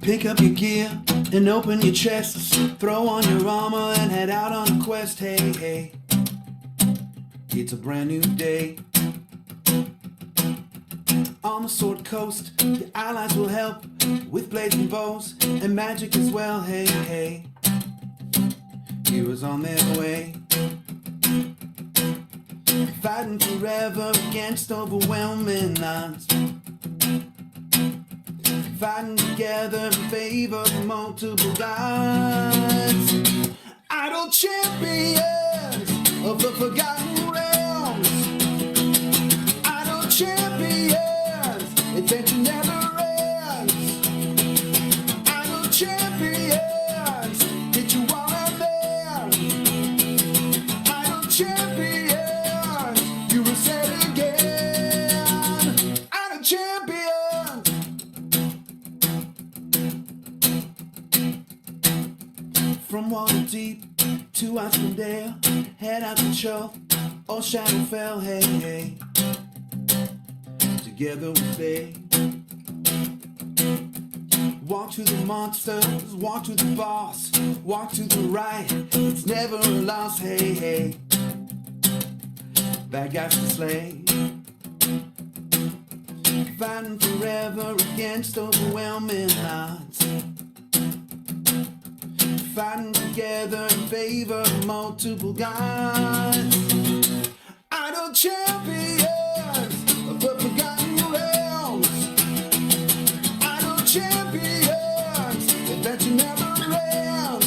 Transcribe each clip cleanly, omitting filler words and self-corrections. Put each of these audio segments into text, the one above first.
Pick up your gear and open your chests. Throw on your armor and head out on a quest. Hey, hey, it's a brand new day. On the Sword Coast, your allies will help with blades and bows and magic as well. Hey, hey, heroes on their way. Fighting forever against overwhelming odds. Fighting together in favor of multiple gods. Idle champions of the forgotten realms. Idle champions, adventure never ends. Idle champions, get you all in there. Idle champions, you will say it again. Idle champions. From Waterdeep to Icewind Dale, head out to Chull or Shadowfell, hey, hey. Together we stay. Walk to the monsters, walk to the boss, walk to the right, it's never a loss, hey, hey. Bad guys to slay. Fighting forever against overwhelming odds. Fighting together in favor of multiple gods. Idle champions of the forgotten realms. Idle champions, adventure never ends.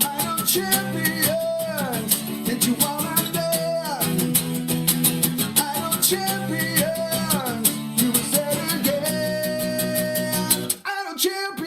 Idle champions, get you all in there. Idle champions, you will say it again. Idle champions.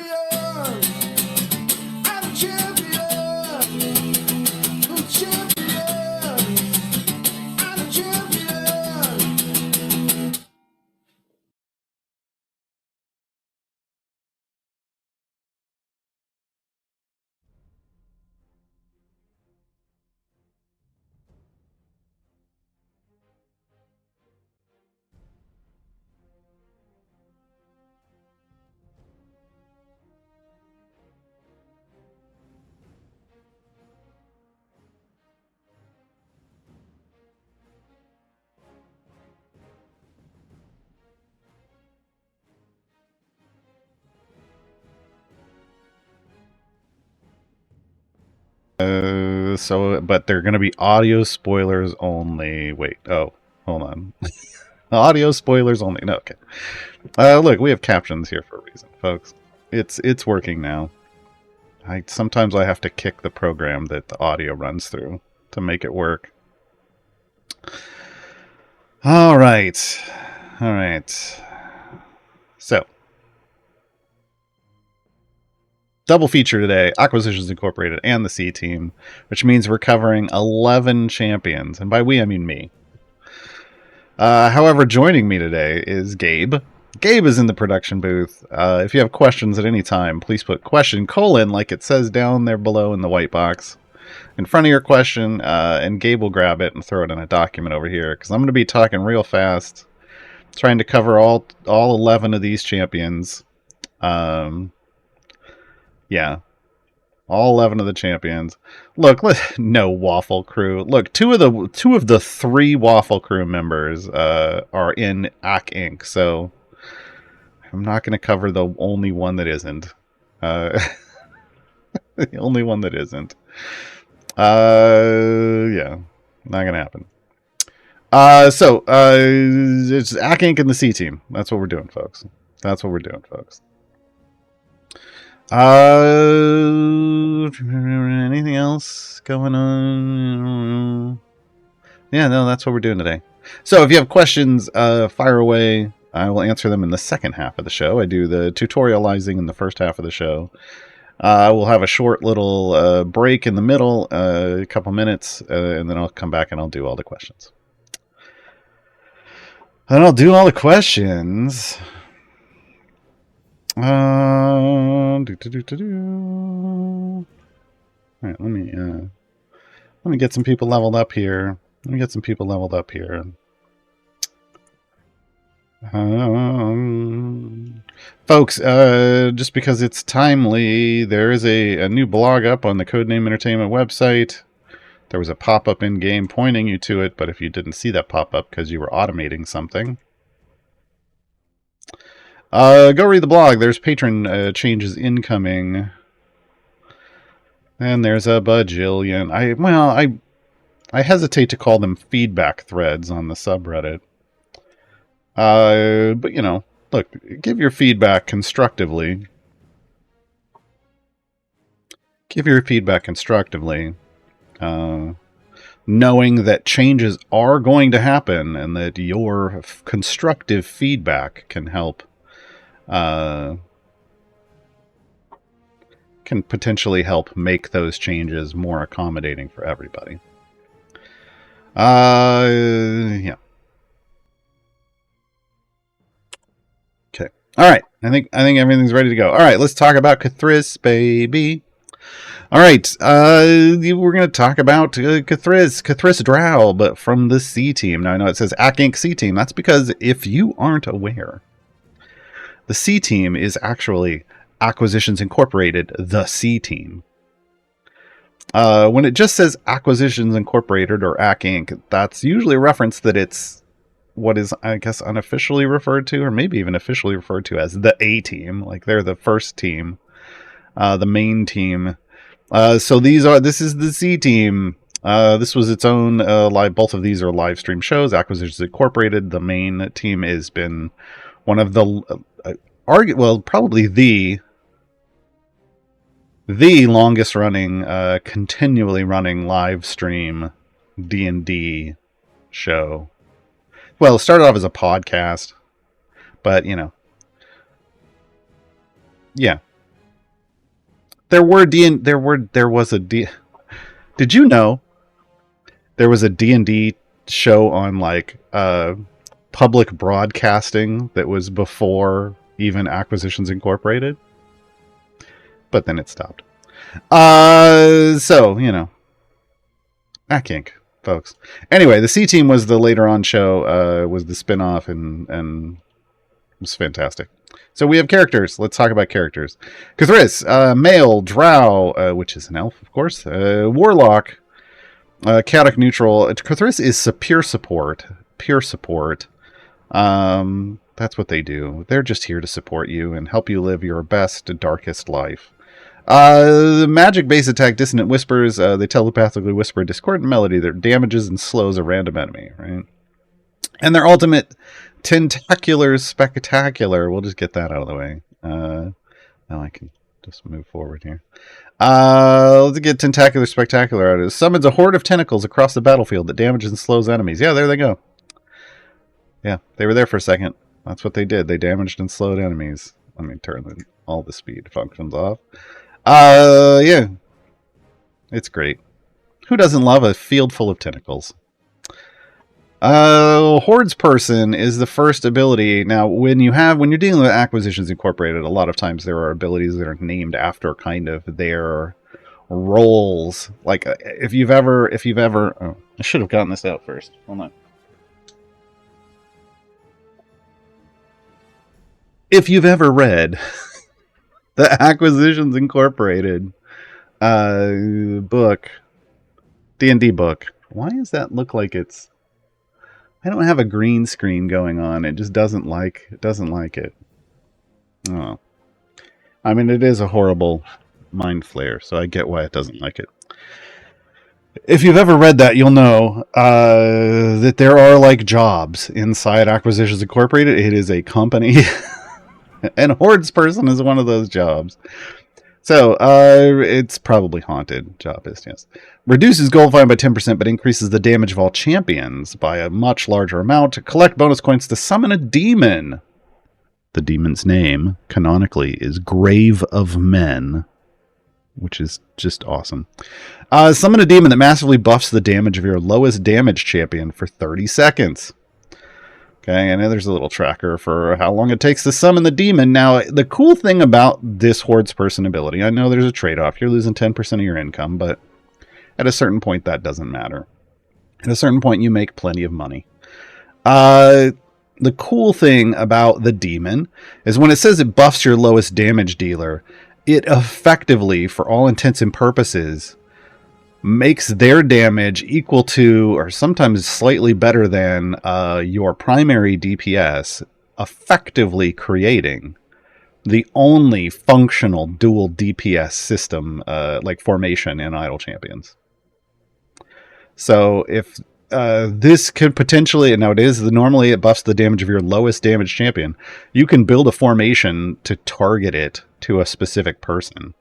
But they're going to be audio spoilers only. Wait, oh, hold on. Audio spoilers only. No, okay. Look, we have captions here for a reason, folks. It's working now. Sometimes I have to kick the program that the audio runs through to make it work. All right. So, double feature today, Acquisitions Incorporated and the C Team, which means we're covering 11 champions. And by we, I mean me. However, joining me today is Gabe. Gabe is in the production booth. If you have questions at any time, please put question : like it says down there below in the white box in front of your question, and Gabe will grab it and throw it in a document over here, because I'm going to be talking real fast, trying to cover all 11 of these champions. Yeah. All 11 of the champions. Look, no Waffle Crew. Look, two of the 3 Waffle Crew members are in AC Inc. So I'm not going to cover the only one that isn't. The only one that isn't. Yeah, not going to happen. So it's AC Inc. and the C Team. That's what we're doing, folks. Anything else going on? Yeah, no, that's what we're doing today. So if you have questions, fire away. I will answer them in the second half of the show. I do the tutorializing in the first half of the show. We'll have a short little break in the middle, a couple minutes, and then I'll come back and I'll do all the questions. All right, let me get some people leveled up here. Folks, just because it's timely, there is a new blog up on the Codename Entertainment website. There was a pop-up in-game pointing you to it, but if you didn't see that pop-up because you were automating something, go read the blog. There's patron changes incoming. And there's a bajillion. I hesitate to call them feedback threads on the subreddit. But, you know, look, give your feedback constructively. Give your feedback constructively. Knowing that changes are going to happen and that your constructive feedback can help, can potentially help make those changes more accommodating for everybody. Yeah. Okay. All right. I think everything's ready to go. All right. Let's talk about Cthulhu, baby. All right. We're going to talk about Cthulhu Drow, but from the C Team. Now I know it says AC Inc. C Team. That's because if you aren't aware, the C Team is actually Acquisitions Incorporated, the C Team. When it just says Acquisitions Incorporated or AC Inc., that's usually a reference that it's what is, I guess, unofficially referred to, or maybe even officially referred to as the A Team. Like they're the first team, the main team. So this is the C Team. This was its own live. Both of these are live stream shows. Acquisitions Incorporated, the main team, has been one of the, probably the longest running, continually running live stream D&D show. Well, it started off as a podcast, but you know, yeah. Did you know there was a D&D show on like public broadcasting that was before even Acquisitions Incorporated? But then it stopped. So, you know, AC Inc., folks. Anyway, the C Team was the later on show, was the spin-off, and it was fantastic. So we have characters. Let's talk about characters. Cthulhu, male, drow, which is an elf, of course. Warlock, chaotic neutral. Cthulhu is peer support. Peer support. That's what they do. They're just here to support you and help you live your best, darkest life. The magic base attack, Dissonant Whispers. They telepathically whisper a discordant melody that damages and slows a random enemy, right? And their ultimate, Tentacular Spectacular. We'll just get that out of the way. Now I can just move forward here. Let's get Tentacular Spectacular out of it. Summons a horde of tentacles across the battlefield that damages and slows enemies. Yeah, there they go. Yeah, they were there for a second. That's what they did. They damaged and slowed enemies. Let me turn all the speed functions off. Yeah. It's great. Who doesn't love a field full of tentacles? Hordes Person is the first ability. Now, when you're dealing with Acquisitions Incorporated, a lot of times there are abilities that are named after kind of their roles. Like, if you've ever, oh, I should have gotten this out first. Hold on. If you've ever read the Acquisitions Incorporated book, D&D book, why does that look like it's... I don't have a green screen going on. It just doesn't like it. Oh. I mean, it is a horrible mind flare, so I get why it doesn't like it. If you've ever read that, you'll know that there are like jobs inside Acquisitions Incorporated. It is a company. And Hordes Person is one of those jobs. So, it's probably haunted. Job is, yes. Reduces gold fine by 10%, but increases the damage of all champions by a much larger amount. Collect bonus coins to summon a demon. The demon's name, canonically, is Grave of Men, which is just awesome. Summon a demon that massively buffs the damage of your lowest damage champion for 30 seconds. Okay, and there's a little tracker for how long it takes to summon the demon. Now, the cool thing about this Hordes Person ability, I know there's a trade-off. You're losing 10% of your income, but at a certain point, that doesn't matter. At a certain point, you make plenty of money. the cool thing about the demon is when it says it buffs your lowest damage dealer, it effectively, for all intents and purposes, makes their damage equal to, or sometimes slightly better than, your primary DPS, effectively creating the only functional dual DPS system, like formation in Idle Champions. So if this could potentially, and now it is, normally it buffs the damage of your lowest damage champion, you can build a formation to target it to a specific person.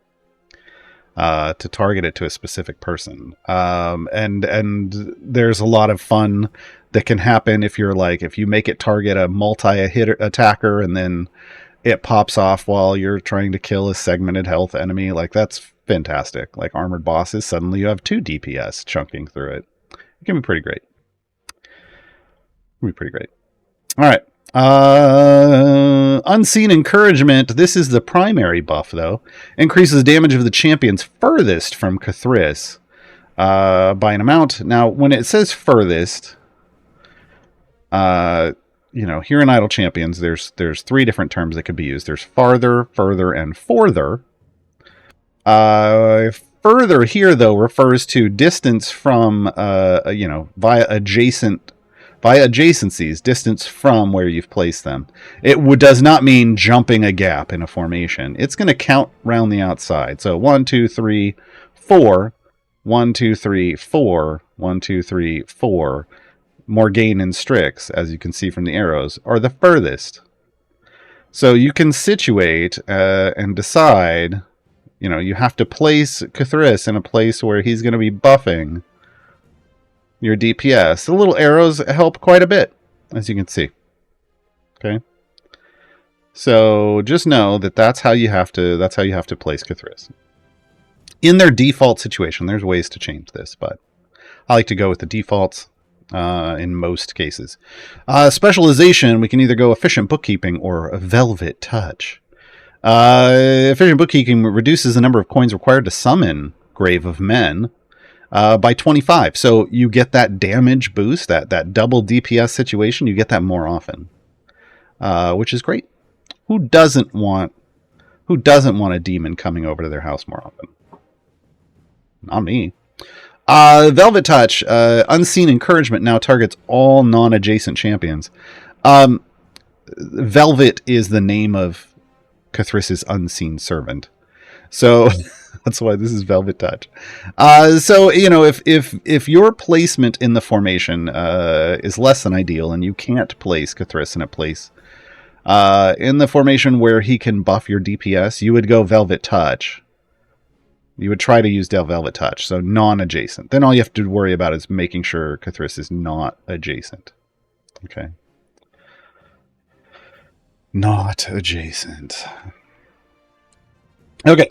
And there's a lot of fun that can happen if you make it target a multi-hit attacker and then it pops off while you're trying to kill a segmented health enemy. Like, that's fantastic. Like armored bosses, suddenly you have 2 DPS chunking through it. It can be pretty great. All right. Unseen Encouragement. This is the primary buff, though. Increases damage of the champions furthest from K'thriss by an amount. Now, when it says furthest, here in Idle Champions, there's 3 different terms that could be used. There's farther, further, and forther. Further here, though, refers to distance from, via adjacencies, distance from where you've placed them. It does not mean jumping a gap in a formation. It's going to count round the outside. So 1, 2, 3, 4, 1, 2, 3, 4, 1, 2, 3, 4. Môrgæn and Strix, as you can see from the arrows, are the furthest. So you can situate and decide, you have to place K'thriss in a place where he's going to be buffing your DPS. The little arrows help quite a bit, as you can see. Okay. So just know that that's how you have to place K'thriss. In their default situation, there's ways to change this, but I like to go with the defaults in most cases. Specialization, we can either go Efficient Bookkeeping or Velvet Touch. Efficient Bookkeeping reduces the number of coins required to summon Grave of Men by 25. So you get that damage boost, that double DPS situation, you get that more often, which is great. Who doesn't want a demon coming over to their house more often? Not me. Velvet Touch, Unseen Encouragement now targets all non-adjacent champions. Velvet is the name of K'thriss's unseen servant. So that's why this is Velvet Touch. So, if your placement in the formation is less than ideal and you can't place K'thriss in a place in the formation where he can buff your DPS, you would go Velvet Touch. You would try to use Velvet Touch, so non-adjacent. Then all you have to worry about is making sure K'thriss is not adjacent. Okay. Not adjacent. Okay.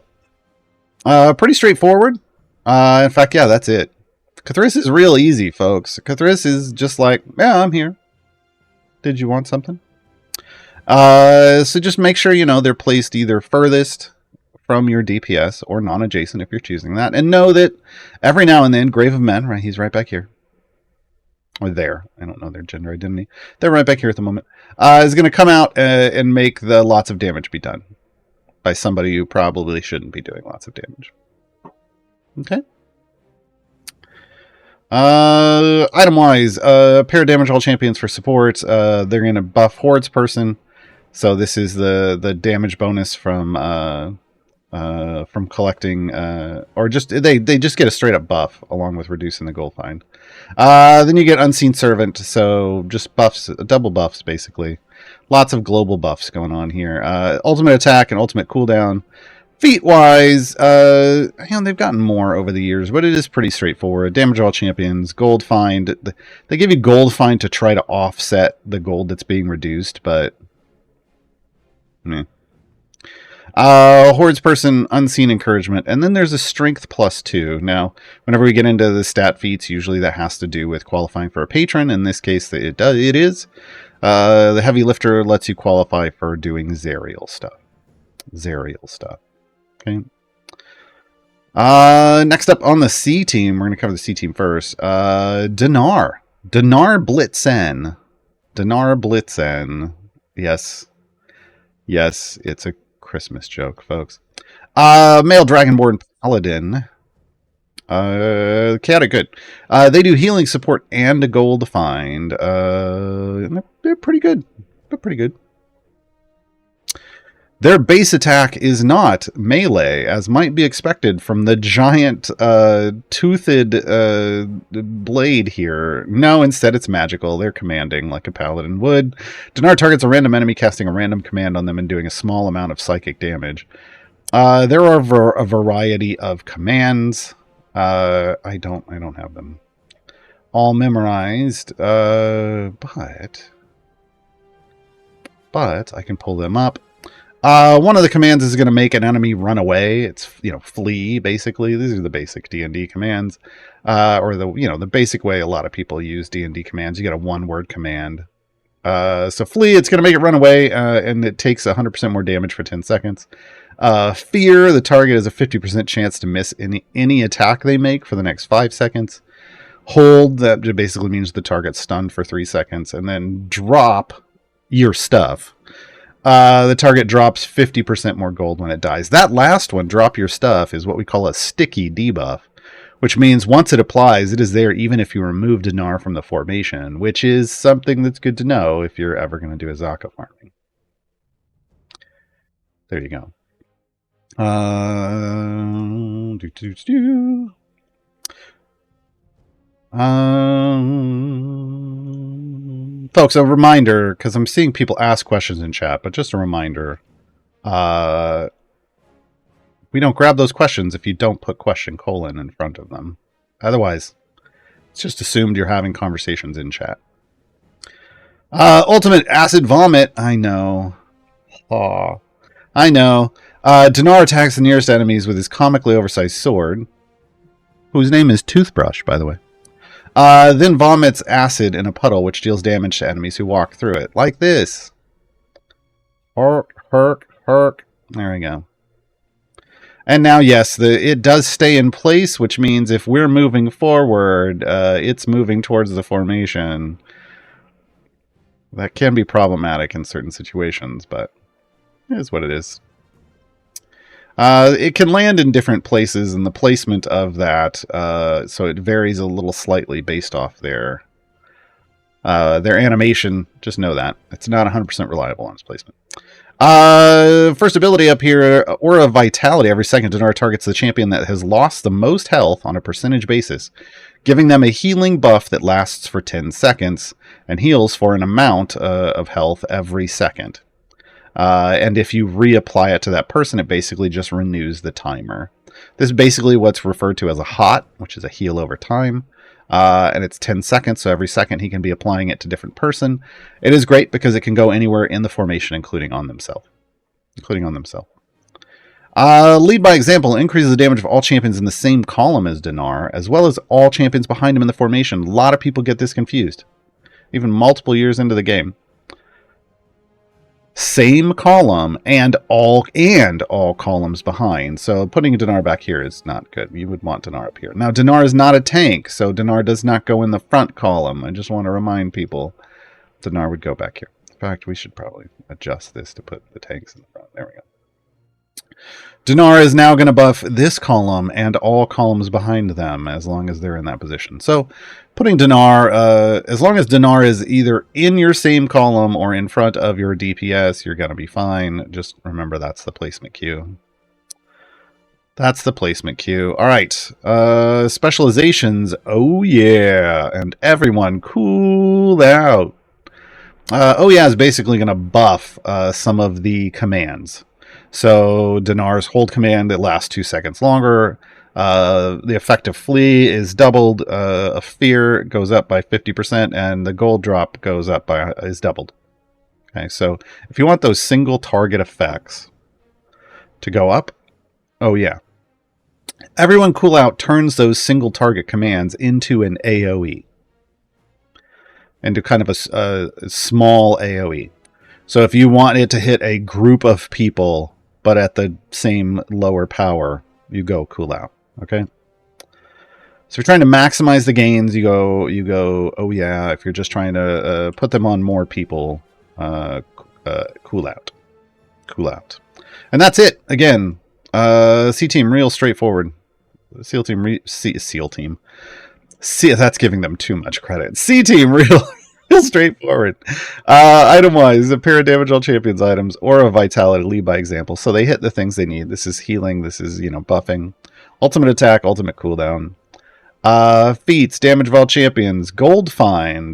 Pretty straightforward. In fact, yeah, that's it. K'thriss is real easy, folks. K'thriss is just like, yeah, I'm here. Did you want something? So just make sure, they're placed either furthest from your DPS or non-adjacent if you're choosing that. And know that every now and then, Grave of Men, right, he's right back here. Or there. I don't know their gender identity. They're right back here at the moment. Is going to come out and make the lots of damage be done by somebody who probably shouldn't be doing lots of damage. Okay. Item-wise, pair damage all champions for support. They're going to buff Horde's person. So this is the damage bonus from collecting, or just they just get a straight up buff along with reducing the gold find. Then you get Unseen Servant, so just buffs, double buffs basically. Lots of global buffs going on here. Ultimate attack and ultimate cooldown. Feat wise, they've gotten more over the years, but it is pretty straightforward. Damage all champions, gold find. They give you gold find to try to offset the gold that's being reduced, but Horde's person, Unseen Encouragement, and then there's a Strength +2. Now, whenever we get into the stat feats, usually that has to do with qualifying for a patron. In this case, it is. The Heavy Lifter lets you qualify for doing Zerial stuff. Okay. Next up on the C team, we're going to cover the C team first. Donaar Blitzen. Donaar Blitzen. Yes. Yes, it's a Christmas joke, folks. Male Dragonborn Paladin. Chaotic good. They do healing support and a gold find. And they're pretty good. They're pretty good. Their base attack is not melee, as might be expected from the giant toothed blade here. No, instead it's magical. They're commanding like a paladin would. Donaar targets a random enemy, casting a random command on them and doing a small amount of psychic damage. There are a variety of commands. I don't have them all memorized, but I can pull them up. One of the commands is going to make an enemy run away. It's, flee, basically. These are the basic D&D commands, or the basic way a lot of people use D&D commands. You get a one-word command. So flee, it's going to make it run away, and it takes 100% more damage for 10 seconds. Fear, the target has a 50% chance to miss any attack they make for the next 5 seconds. Hold, that basically means the target's stunned for 3 seconds. And then drop your stuff. The target drops 50% more gold when it dies. That last one, drop your stuff, is what we call a sticky debuff, which means once it applies, it is there even if you remove Donaar from the formation, which is something that's good to know if you're ever going to do a Zaka farming. There you go. Folks, a reminder, because I'm seeing people ask questions in chat, but just a reminder, we don't grab those questions if you don't put question : in front of them. Otherwise, it's just assumed you're having conversations in chat. Ultimate acid vomit. I know. I know. Donaar attacks the nearest enemies with his comically oversized sword, whose name is Toothbrush, by the way. Then vomits acid in a puddle, which deals damage to enemies who walk through it. Like this. Herk, herk, herk. There we go. And now, yes, it does stay in place, which means if we're moving forward, it's moving towards the formation. That can be problematic in certain situations, but it is what it is. It can land in different places, and the placement of that, so it varies a little slightly based off their animation. Just know that. It's not 100% reliable on its placement. First ability up here, Aura Vitality. Every second, Donaar targets the champion that has lost the most health on a percentage basis, giving them a healing buff that lasts for 10 seconds, and heals for an amount of health every second. And if you reapply it to that person, it basically just renews the timer. This is basically what's referred to as a hot, which is a heal over time. And it's 10 seconds, so every second he can be applying it to a different person. It is great because it can go anywhere in the formation, including on themselves. Lead by example increases the damage of all champions in the same column as Donaar, as well as all champions behind him in the formation. A lot of people get this confused, even multiple years into the game. Same column and all columns behind. So putting Donaar back here is not good. You would want Donaar up here. Now, Donaar is not a tank, so Donaar does not go in the front column. I just want to remind people Donaar would go back here. In fact, we should probably adjust this to put the tanks in the front. There we go. Donaar is now going to buff this column and all columns behind them as long as they're in that position. So putting Donaar, as long as Donaar is either in your same column or in front of your DPS, you're going to be fine. Just remember that's the placement queue. That's the placement queue. All right. Specializations. Oh, yeah. And everyone cool out. Oh, yeah is basically going to buff some of the commands. So Donaar's hold command, it lasts 2 seconds longer. The effect of flee is doubled. A fear goes up by 50%, and the gold drop goes up is doubled. Okay, so if you want those single target effects to go up, oh yeah. Everyone cool out turns those single target commands into an AoE. Into kind of a small AoE. So if you want it to hit a group of people, but at the same lower power, you go cool out. Okay. So if you're trying to maximize the gains, you go, oh yeah. If you're just trying to put them on more people, cool out. And that's it. Again, C team, real straightforward. SEAL team, SEAL team. That's giving them too much credit. C team, real straightforward. Item wise, a pair of damage all champions items or a vitality, lead by example. So they hit the things they need. This is healing. This is, buffing. Ultimate attack, ultimate cooldown. Feats, damage of all champions, gold find.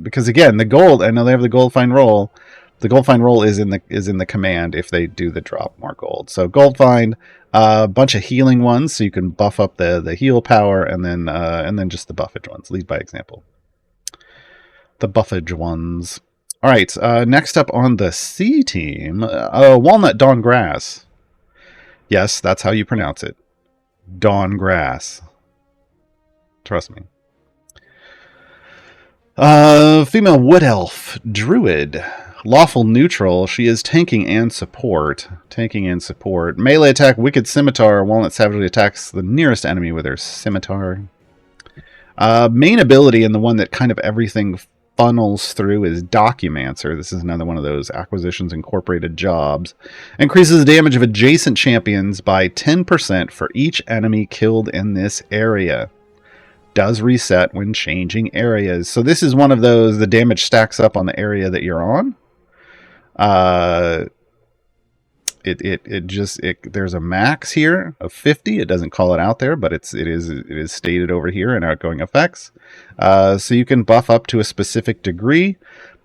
Because again, the gold, I know they have the gold find roll. The gold find roll is in the command if they do the drop more gold. So gold find, a bunch of healing ones, so you can buff up the heal power, and then just the buffage ones. Lead by example. The buffage ones. All right. Next up on the C team, Walnut Dawn Grass. Yes, that's how you pronounce it. Dawn Grass. Trust me. Female Wood Elf Druid. Lawful neutral. She is tanking and support. Melee attack, Wicked Scimitar. Walnut savagely attacks the nearest enemy with her scimitar. Main ability, and the one that kind of everything funnels through, is Documancer. This is another one of those Acquisitions Incorporated jobs. Increases the damage of adjacent champions by 10% for each enemy killed in this area. Does reset when changing areas. So this is one of those, the damage stacks up on the area that you're on. There's a max here of 50. It doesn't call it out there, but it is stated over here in outgoing effects. So you can buff up to a specific degree,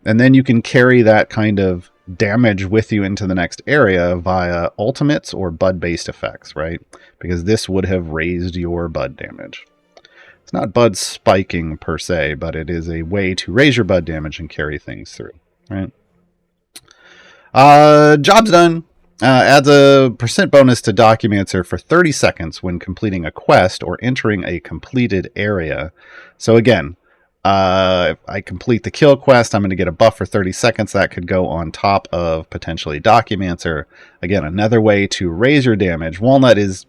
and then you can carry that kind of damage with you into the next area via ultimates or bud-based effects, right? Because this would have raised your bud damage. It's not bud spiking per se, but it is a way to raise your bud damage and carry things through, right? Job's done. Adds a % bonus to Documancer for 30 seconds when completing a quest or entering a completed area. So again, if I complete the kill quest, I'm going to get a buff for 30 seconds. That could go on top of potentially Documancer. Again, another way to raise your damage. Walnut is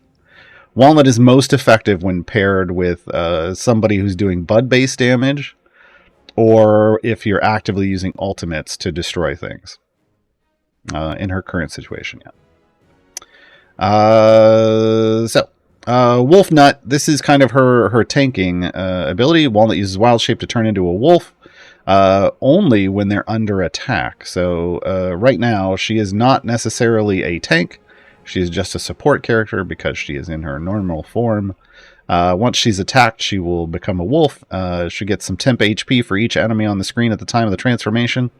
most effective when paired with somebody who's doing bud-based damage, or if you're actively using ultimates to destroy things. In her current situation, yeah. Wolf Nut. This is kind of her tanking ability. Walnut uses Wild Shape to turn into a wolf only when they're under attack. So right now, she is not necessarily a tank. She is just a support character because she is in her normal form. Once she's attacked, she will become a wolf. She gets some temp HP for each enemy on the screen at the time of the transformation.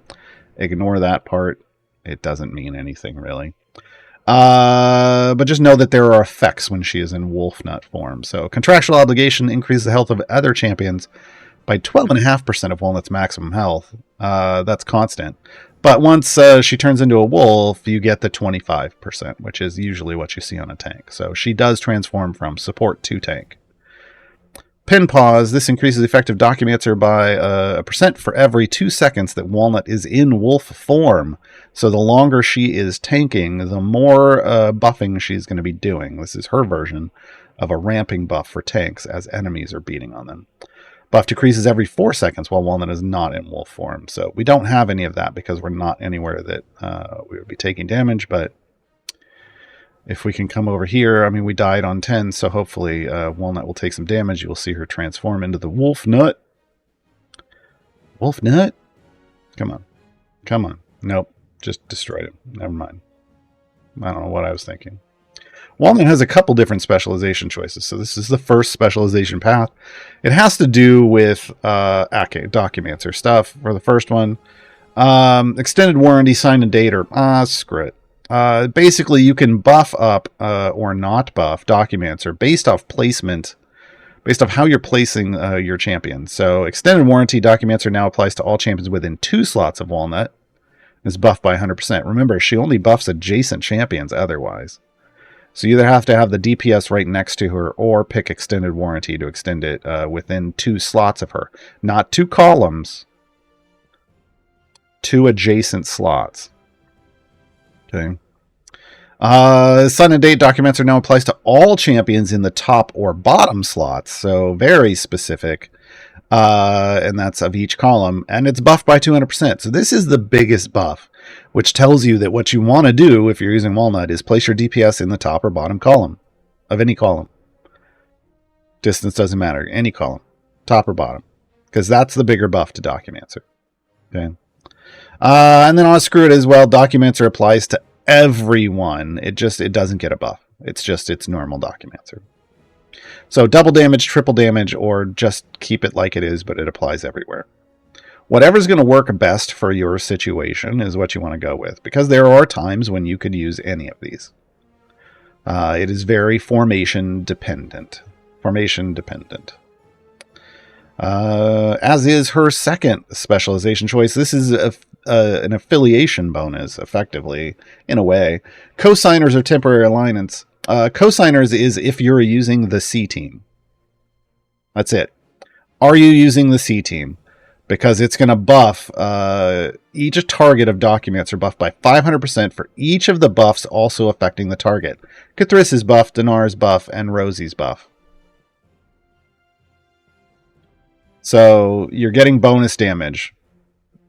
Ignore that part. It doesn't mean anything, really. But just know that there are effects when she is in wolf nut form. So contractual obligation increases the health of other champions by 12.5% of Walnut's maximum health. That's constant. But once she turns into a wolf, you get the 25%, which is usually what you see on a tank. So she does transform from support to tank. Pin pause. This increases effective Documancer by a % for every 2 seconds that Walnut is in wolf form. So the longer she is tanking, the more buffing she's going to be doing. This is her version of a ramping buff for tanks as enemies are beating on them. Buff decreases every 4 seconds while Walnut is not in wolf form. So we don't have any of that because we're not anywhere that we would be taking damage. But if we can come over here, I mean, we died on 10, so hopefully Walnut will take some damage. You'll see her transform into the Wolf Nut. Wolf Nut? Come on. Come on. Nope. Just destroyed him. Never mind. I don't know what I was thinking. Walnut has a couple different specialization choices, so this is the first specialization path. It has to do with Documancer stuff for the first one. Extended warranty, sign and date, or screw it. Basically, you can buff up or not buff Documancer based off placement, based off how you're placing your champion. So extended warranty Documancer now applies to all champions within 2 slots of Walnut. Is buffed by 100%. Remember, she only buffs adjacent champions otherwise. So you either have to have the DPS right next to her or pick extended warranty to extend it within 2 slots of her. Not 2 columns. 2 adjacent slots. Okay. Sun and Date Documancer now applies to all champions in the top or bottom slots, so very specific. And that's of each column, and it's buffed by 200%. So this is the biggest buff, which tells you that what you want to do if you're using Walnut is place your DPS in the top or bottom column of any column. Distance doesn't matter, any column, top or bottom, because that's the bigger buff to Documancer. Okay. And then on Screw It as well, Documancer applies to everyone. It doesn't get a buff. It's normal Documancer. So double damage, triple damage, or just keep it like it is, but it applies everywhere. Whatever's going to work best for your situation is what you want to go with, because there are times when you could use any of these. It is very formation dependent. As is her second specialization choice. This is an affiliation bonus, effectively, in a way. Cosigners or temporary alliance. Cosigners is if you're using the C team. That's it. Are you using the C team? Because it's going to buff each target of Documancer buffed by 500% for each of the buffs also affecting the target. Cthulhu's buff, Donaar's buff, and Rosie's buff. So you're getting bonus damage.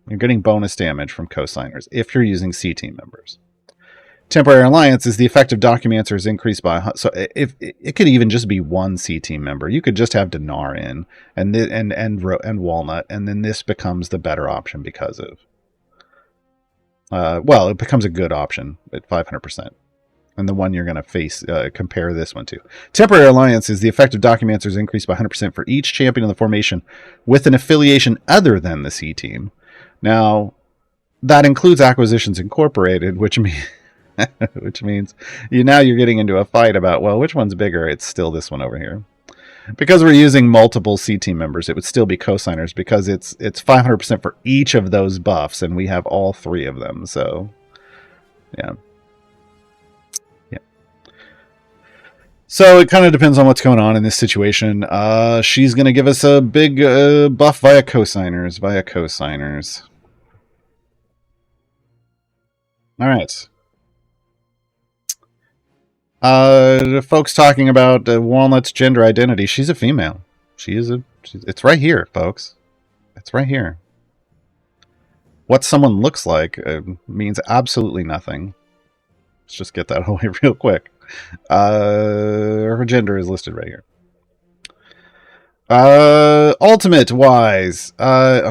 You're getting bonus damage from cosigners if you're using C team members. Temporary alliance is the effect of Documancer is increased by, so if it could even just be one C team member. You could just have Donaar in and Walnut, and then this becomes the better option because of well, it becomes a good option at 500%. And the one you're going to face, compare this one to. Temporary alliance is the effect of Documancer is increased by 100% for each champion in the formation with an affiliation other than the C team. Now, that includes Acquisitions Incorporated, which means you're getting into a fight about, well, which one's bigger? It's still this one over here. Because we're using multiple C team members, it would still be cosigners because it's 500% for each of those buffs, and we have all three of them. So, yeah. So it kind of depends on what's going on in this situation. She's going to give us a big buff via cosigners. All right. The folks talking about Walnut's gender identity. She's a female. It's right here, folks. It's right here. What someone looks like means absolutely nothing. Let's just get that away real quick. Her gender is listed right here. Ultimate wise.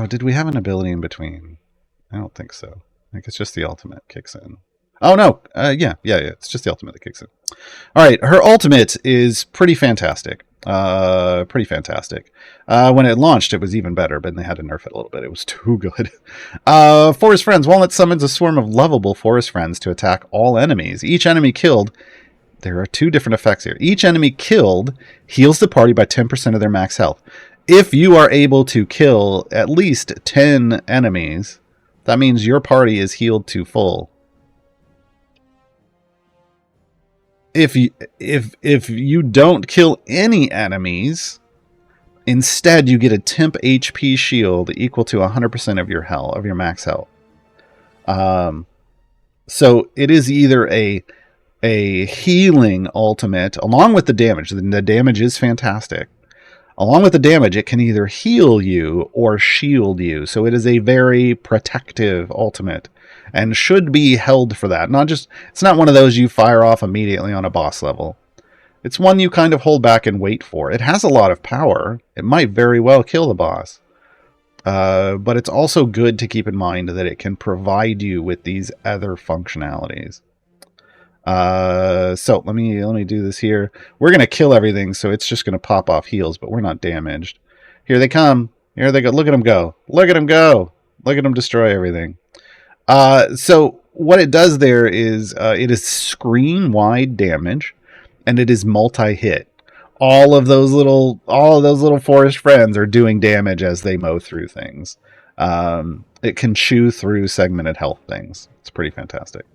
Did we have an ability in between? I don't think so. I think it's just the ultimate kicks in. Oh no. Yeah. It's just the ultimate that kicks in. All right. Her ultimate is pretty fantastic. When it launched, it was even better, but they had to nerf it a little bit. It was too good. Forest Friends. Walnut summons a swarm of lovable forest friends to attack all enemies. Each enemy killed. There are two different effects here. Each enemy killed heals the party by 10% of their max health. If you are able to kill at least 10 enemies, that means your party is healed to full. If you don't kill any enemies, instead you get a temp HP shield equal to 100% of your max health. So it is either a healing ultimate along with the damage. The damage is fantastic. Along with the damage, it can either heal you or shield you. So it is a very protective ultimate and should be held for that. It's not one of those you fire off immediately on a boss level. It's one you kind of hold back and wait for. It has a lot of power. It might very well kill the boss. But it's also good to keep in mind that it can provide you with these other functionalities. So let me do this here. We're going to kill everything, so it's just going to pop off heals, but we're not damaged. Here they come. Here they go. Look at them go. Look at them go. Look at them destroy everything. So what it does there is it is screen-wide damage, and it is multi-hit. All of those little forest friends are doing damage as they mow through things. It can chew through segmented health things. It's pretty fantastic.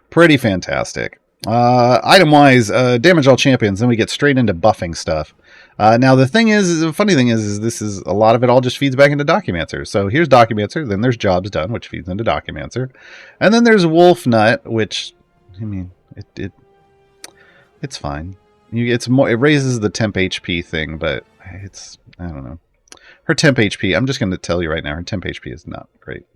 Pretty fantastic. Item-wise, damage all champions. Then we get straight into buffing stuff. Now the funny thing is this is a lot of it all just feeds back into Documancer. So here's Documancer. Then there's Jobs Done, which feeds into Documancer, and then there's Wolf Nut, which I mean, it's fine. It's more. It raises the temp HP thing, but I don't know. Her temp HP. I'm just going to tell you right now. Her temp HP is not great.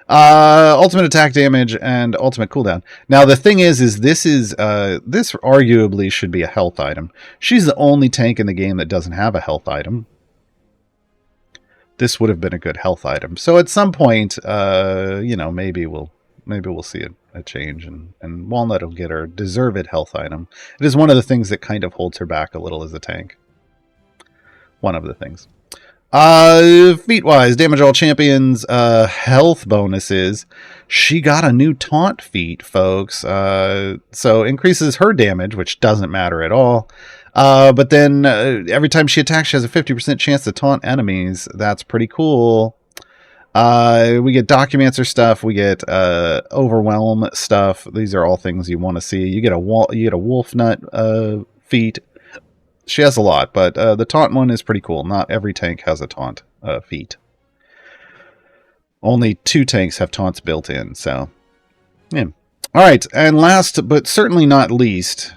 Ultimate attack damage and ultimate cooldown. Now the thing is this arguably should be a health item. She's the only tank in the game that doesn't have a health item. This would have been a good health item. So at some point, maybe we'll see a change, and Walnut will get her deserved health item. It is one of the things that kind of holds her back a little as a tank. One of the things. Feat-wise, damage all champions, health bonuses. She got a new taunt feat, folks. So increases her damage, which doesn't matter at all. But then every time she attacks, she has a 50% chance to taunt enemies. That's pretty cool. We get Documancer stuff. We get Overwhelm stuff. These are all things you want to see. You get a Wolf Nut feat. She has a lot, but the taunt one is pretty cool. Not every tank has a taunt feat. Only 2 tanks have taunts built in, so yeah. All right, and last but certainly not least,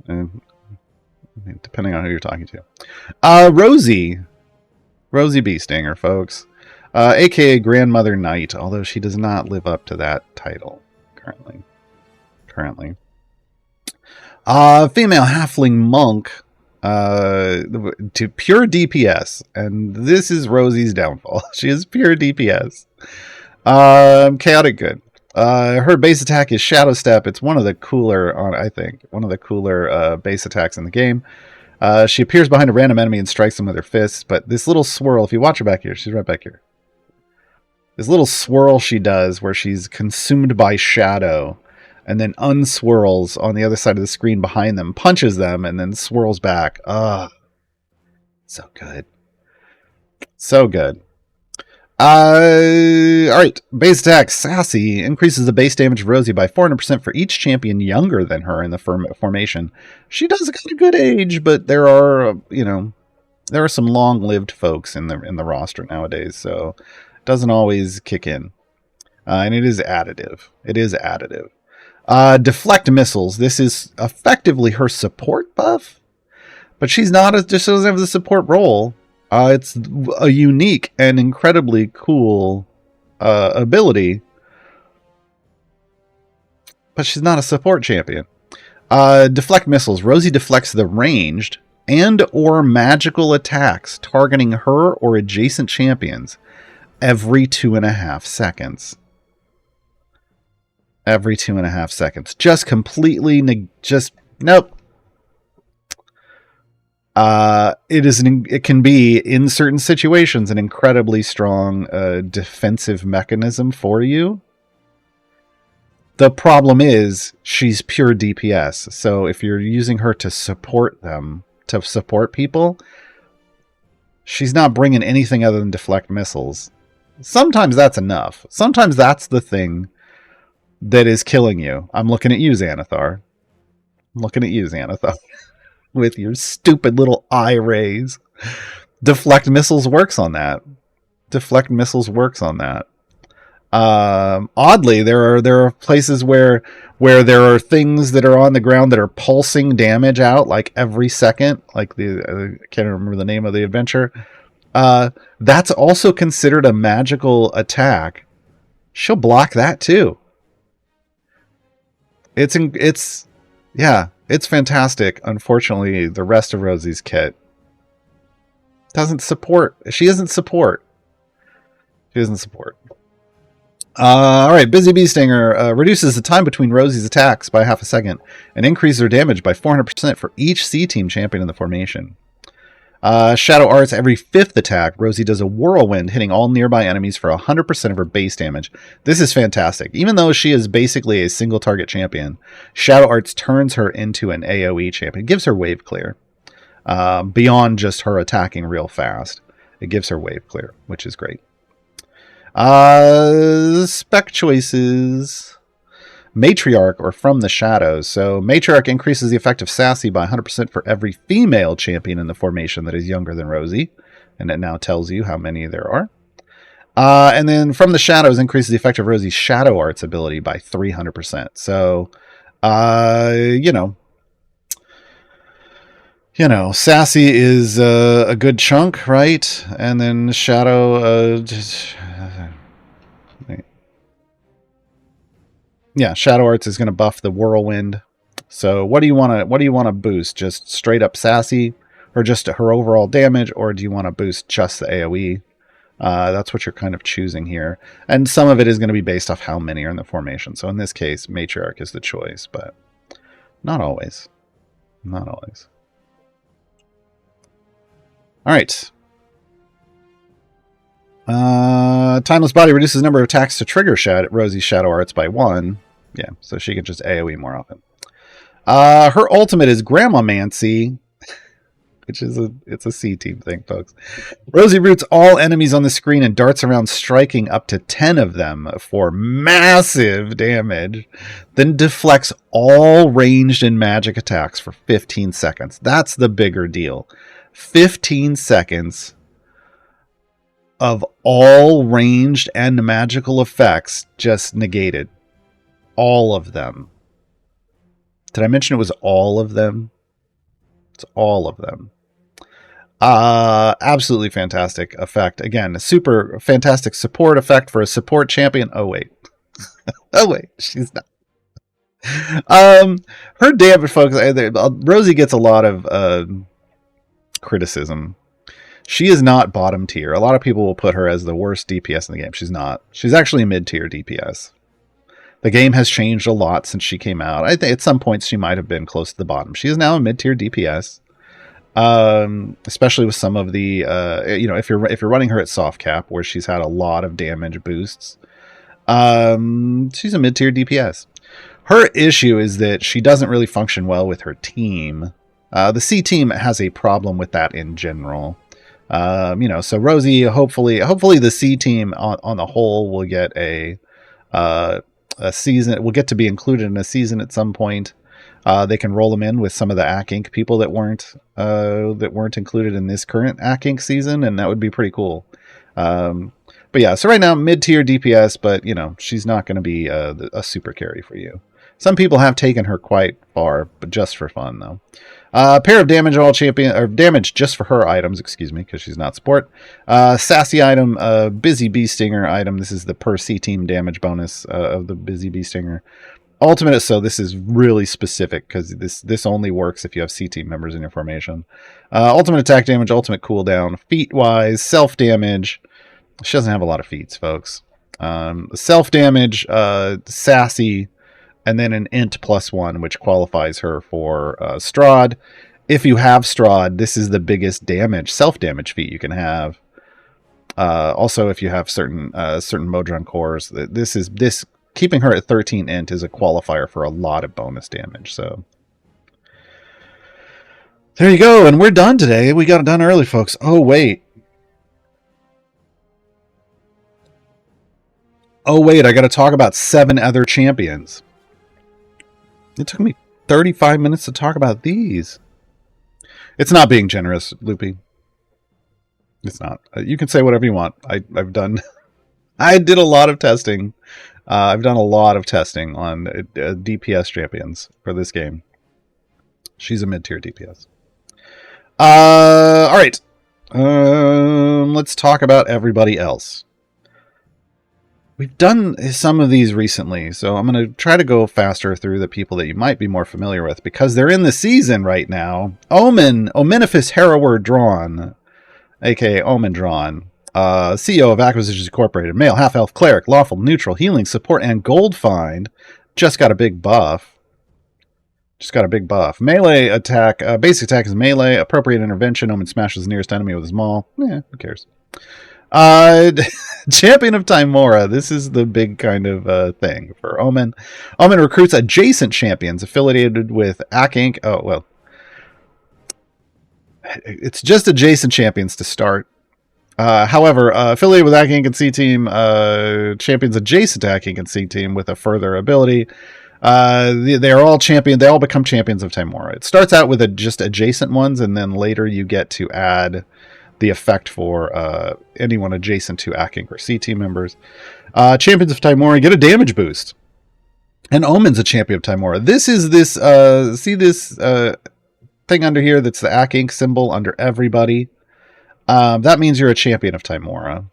depending on who you're talking to, Rosie Beestinger, folks, aka Grandmother Knight, although she does not live up to that title currently. Female halfling monk to pure DPS, and this is Rosie's downfall. She is pure DPS. Chaotic good. Her base attack is Shadow Step. It's one of the cooler, base attacks in the game. She appears behind a random enemy and strikes them with her fists, but this little swirl, if you watch her back here, she's right back here. This little swirl she does where she's consumed by shadow and then unswirls on the other side of the screen behind them, punches them, and then swirls back. So good. So good. Alright, base attack, Sassy, increases the base damage of Rosie by 400% for each champion younger than her in the formation. She does got a good age, but there are, there are some long-lived folks in the roster nowadays, so it doesn't always kick in. And it is additive. Deflect missiles. This is effectively her support buff, but she doesn't have the support role. It's a unique and incredibly cool ability, but she's not a support champion. Deflect missiles. Rosie deflects the ranged and or magical attacks targeting her or adjacent champions every 2.5 seconds. Every 2.5 seconds. Just completely nope. It can be in certain situations an incredibly strong defensive mechanism for you. The problem is she's pure DPS. So if you're using her to support them, to support people, she's not bringing anything other than deflect missiles. Sometimes that's enough. Sometimes that's the thing that is killing you. I'm looking at you, Xanathar. With your stupid little eye rays. Deflect missiles works on that. Oddly, there are places where there are things that are on the ground that are pulsing damage out like every second. Like I can't remember the name of the adventure. That's also considered a magical attack. She'll block that too. It's fantastic. Unfortunately, the rest of Rosie's kit doesn't support. She isn't support. Alright, Busy Bee Stinger reduces the time between Rosie's attacks by 0.5 second and increases her damage by 400% for each C-Team champion in the formation. Shadow Arts, every 5th attack, Rosie does a whirlwind, hitting all nearby enemies for 100% of her base damage. This is fantastic. Even though she is basically a single target champion, Shadow Arts turns her into an AoE champion. It gives her wave clear. Beyond just her attacking real fast. It gives her wave clear, which is great. Spec choices. Matriarch, or From the Shadows. So Matriarch increases the effect of Sassy by 100% for every female champion in the formation that is younger than Rosie. And it now tells you how many there are. And then from the shadows, increases the effect of Rosie's shadow arts ability by 300%. So, Sassy is a good chunk, right? And then Shadow, Shadow Arts is going to buff the Whirlwind. So what do you want to boost? Just straight up Sassy, or just her overall damage, or do you want to boost just the AoE? That's what you're kind of choosing here, and some of it is going to be based off how many are in the formation. So in this case, Matriarch is the choice, but not always. Not always. All right. Timeless Body reduces the number of attacks to trigger Rosie's Shadow Arts by 1. Yeah, so she can just AoE more often. Her ultimate is Grandmamancy, which is it's a C-team thing, folks. Rosie roots all enemies on the screen and darts around, striking up to 10 of them for massive damage, then deflects all ranged and magic attacks for 15 seconds. That's the bigger deal. 15 seconds of all ranged and magical effects just negated. All of them. Did I mention it was all of them? It's all of them. Absolutely fantastic effect. Again, a super fantastic support effect for a support champion. Oh, wait. Oh, wait. She's not. Her damage, folks. Rosie gets a lot of criticism. She is not bottom tier. A lot of people will put her as the worst DPS in the game. She's not. She's actually a mid-tier DPS. The game has changed a lot since she came out. I think at some points she might have been close to the bottom. She is now a mid-tier DPS, especially with some of the if you're running her at soft cap, where she's had a lot of damage boosts. She's a mid-tier DPS. Her issue is that she doesn't really function well with her team. The C team has a problem with that in general. So Rosie, hopefully the C team on the whole will get a season. Will get to be included in a season at some point. They can roll them in with some of the ACK Inc. people that weren't included in this current ACK Inc. season, and that would be pretty cool. But yeah, so right now mid-tier DPS, but she's not going to be a super carry for you. Some people have taken her quite far, but just for fun though. Pair of damage all champion, or damage just for her items, excuse me, because she's not sport. Sassy item, busy bee stinger item. This is the per C team damage bonus of the busy bee stinger. Ultimate, so this is really specific because this only works if you have C team members in your formation. Ultimate attack damage, ultimate cooldown, feat wise, self damage. She doesn't have a lot of feats, folks. Self damage, sassy. And then an int +1, which qualifies her for Strahd. If you have Strahd, this is the biggest self-damage feat you can have. Also, if you have certain Modron cores, this keeping her at 13 int is a qualifier for a lot of bonus damage. So there you go, and we're done today. We got it done early, folks. Oh wait, I got to talk about 7 other champions. It took me 35 minutes to talk about these. It's not being generous, Loopy. It's not. You can say whatever you want. I've done... I did a lot of testing. I've done a lot of testing on DPS champions for this game. She's a mid-tier DPS. All right. Let's talk about everybody else. We've done some of these recently, so I'm going to try to go faster through the people that you might be more familiar with, because they're in the season right now. Omin, Ominifus Harrower Drawn, aka Omin Drawn, CEO of Acquisitions Incorporated, male, half-elf, cleric, lawful, neutral, healing, support, and gold find. Just got a big buff. Melee attack, basic attack is melee, appropriate intervention, Omin smashes the nearest enemy with his maul. Who cares? Champion of Tymora. This is the big kind of thing for Omin. Omin recruits adjacent champions affiliated with ACK Inc. Oh, well. It's just adjacent champions to start. However, affiliated with ACK Inc. and C-Team, champions adjacent to ACK Inc. and C-Team with a further ability. They all become champions of Tymora. It starts out with just adjacent ones, and then later you get to add the effect for anyone adjacent to Akink or C team members. Champions of Tymora get a damage boost. And Omin's a champion of Tymora. This is this, see this thing under here that's the Akink symbol under everybody? That means you're a champion of Tymora.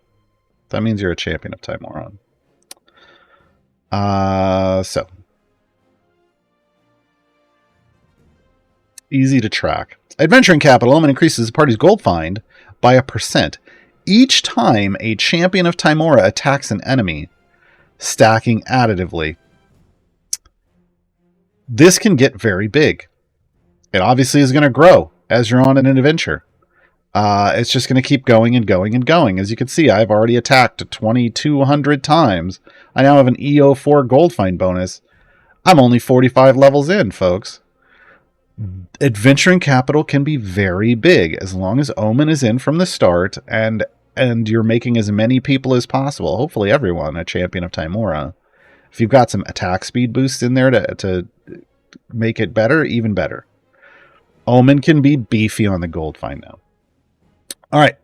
That means you're a champion of Tymora. So. Easy to track. Adventuring capital, Omin increases the party's gold find by 1% each time a champion of Tymora attacks an enemy, stacking additively. This can get very big. It obviously is going to grow as you're on an adventure. It's just going to keep going and going and going. As you can see, I've already attacked 2,200 times. I now have an EO4 gold find bonus. I'm only 45 levels in, folks. Adventuring capital can be very big as long as Omin is in from the start and you're making as many people as possible, hopefully everyone, a champion of Tymora. If you've got some attack speed boosts in there to make it better, even better. Omin can be beefy on the gold find now. All right.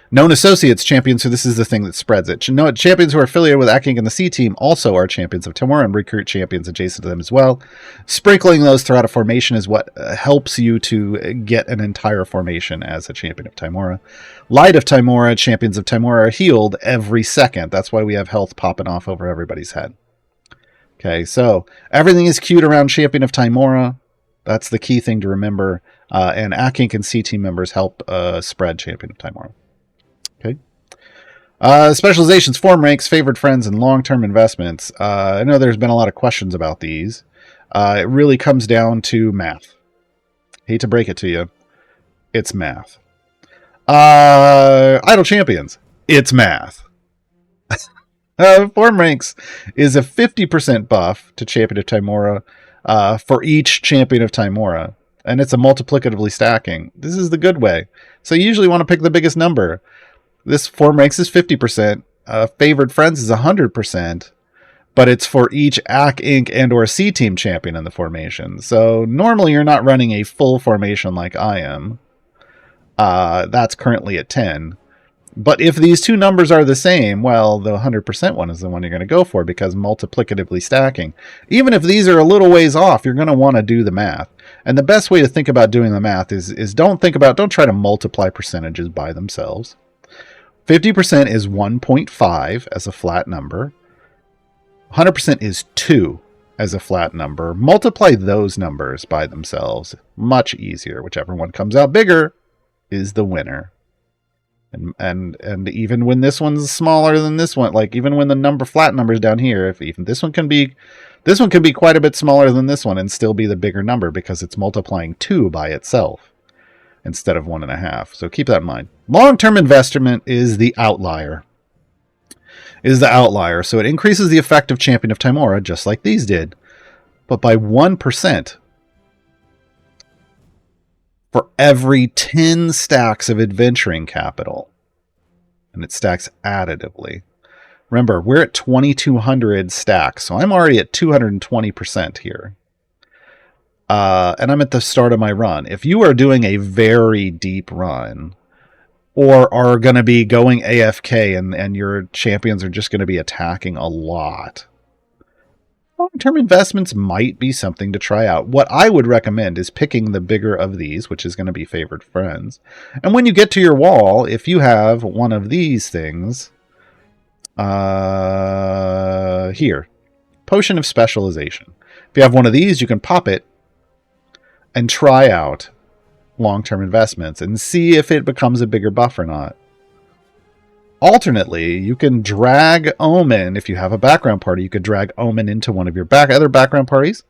Known associates champions, so this is the thing that spreads it. Champions who are affiliated with Akink and the C team also are champions of Tymora and recruit champions adjacent to them as well. Sprinkling those throughout a formation is what helps you to get an entire formation as a champion of Tymora. Light of Tymora, champions of Tymora are healed every second. That's why we have health popping off over everybody's head. Okay, so everything is queued around champion of Tymora. That's the key thing to remember. And Akink and C team members help spread champion of Tymora. Okay. Specializations, form ranks, favored friends, and long-term investments. I know there's been a lot of questions about these. It really comes down to math. Hate to break it to you. It's math. Idle champions. It's math. Form ranks is a 50% buff to champion of Tymora for each champion of Tymora. And it's a multiplicatively stacking. This is the good way. So you usually want to pick the biggest number. This form ranks is 50%. Favored friends is 100%. But it's for each Akink and or C team champion in the formation. So normally you're not running a full formation like I am. That's currently at 10. But if these two numbers are the same, well, the 100% one is the one you're going to go for because multiplicatively stacking. Even if these are a little ways off, you're going to want to do the math. And the best way to think about doing the math is don't try to multiply percentages by themselves. 50% is 1.5 as a flat number. 100% is 2 as a flat number. Multiply those numbers by themselves. Much easier. Whichever one comes out bigger is the winner. And even when this one's smaller than this one, like even when the flat number's down here, if even this one can be quite a bit smaller than this one and still be the bigger number because it's multiplying 2 by itself instead of 1.5. So keep that in mind. Long-term investment is the outlier. So it increases the effect of Champion of Tymora just like these did, but by 1%. For every 10 stacks of adventuring capital. And it stacks additively. Remember, we're at 2,200 stacks, so I'm already at 220% here. And I'm at the start of my run. If you are doing a very deep run, or are going to be going AFK and your champions are just going to be attacking a lot, long-term investments might be something to try out. What I would recommend is picking the bigger of these, which is going to be favored friends. And when you get to your wall, if you have one of these things, here, Potion of Specialization. If you have one of these, you can pop it and try out long-term investments and see if it becomes a bigger buff or not. Alternately, you can drag Omin, if you have a background party, you could drag Omin into one of your other background parties,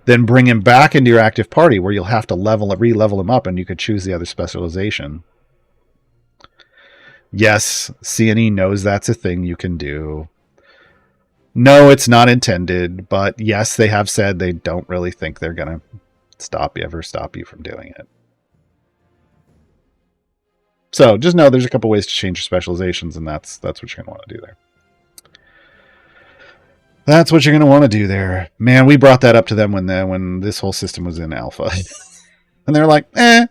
then bring him back into your active party where you'll have to re-level him up and you could choose the other specialization. Yes, CNE knows that's a thing you can do. No, it's not intended, but yes, they have said they don't really think they're going to stop you from doing it. So just know there's a couple ways to change your specializations, and that's what you're going to want to do there. That's what you're going to want to do there. Man, we brought that up to them when this whole system was in alpha. And they're like, eh.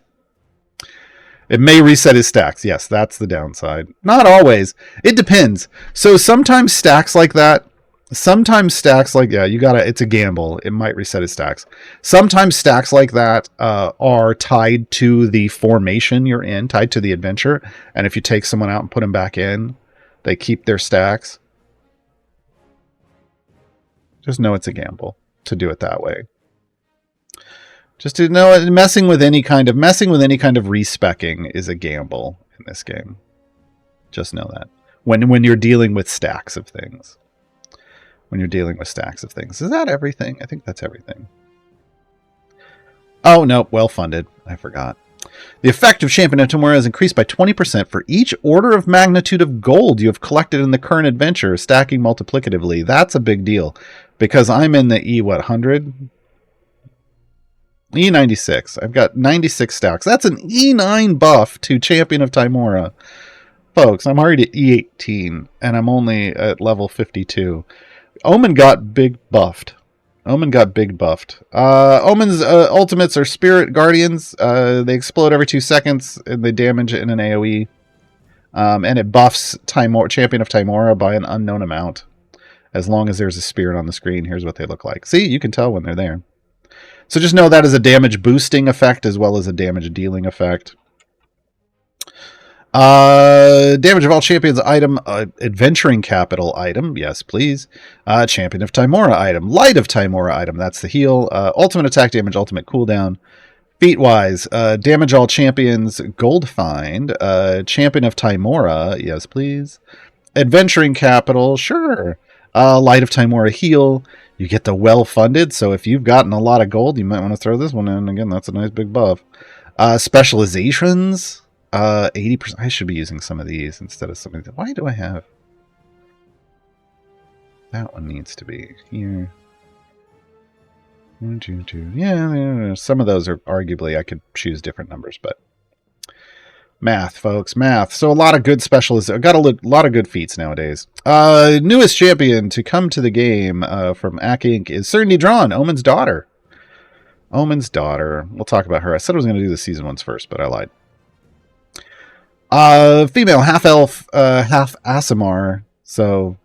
It may reset his stacks. Yes, that's the downside. Not always. It depends. So sometimes stacks like that, it's a gamble. It might reset his stacks. Sometimes stacks like that are tied to the formation you're in, tied to the adventure. And if you take someone out and put them back in, they keep their stacks. Just know it's a gamble to do it that way. Just to know, messing with any kind of respecking is a gamble in this game. Just know that when you're dealing with stacks of things. Is that everything? I think that's everything. Oh no, well funded. I forgot. The effect of Champion of Tamora is increased by 20% for each order of magnitude of gold you have collected in the current adventure, stacking multiplicatively. That's a big deal because I'm in the E100. E96. I've got 96 stacks. That's an E9 buff to Champion of Tamora. Folks, I'm already at E18, and I'm only at level 52. Omin got big buffed. Omin's ultimates are Spirit Guardians. They explode every 2 seconds, and they damage in an AoE. And it buffs Champion of Tamora by an unknown amount. As long as there's a spirit on the screen, here's what they look like. See, you can tell when they're there. So just know that is a damage boosting effect as well as a damage dealing effect. Damage of all champions item, adventuring capital item, yes please. Champion of Tamora item, light of Tamora item, that's the heal. Ultimate attack damage, ultimate cooldown. Feat wise, damage all champions, gold find. Champion of Tamora, yes please. Adventuring capital, sure. Light of Tamora heal. You get the well-funded, so if you've gotten a lot of gold, you might want to throw this one in. Again, that's a nice big buff. Specializations, 80%. I should be using some of these instead of some of these. Why do I have... That one needs to be here. Yeah, some of those are arguably, I could choose different numbers, but... Math, folks, math. So a lot of good specialists. I've got a lot of good feats nowadays. Newest champion to come to the game from AK Inc. is Certainty Drawn, Omin's daughter. We'll talk about her. I said I was going to do the season ones first, but I lied. Female, half elf, half Aasimar. So,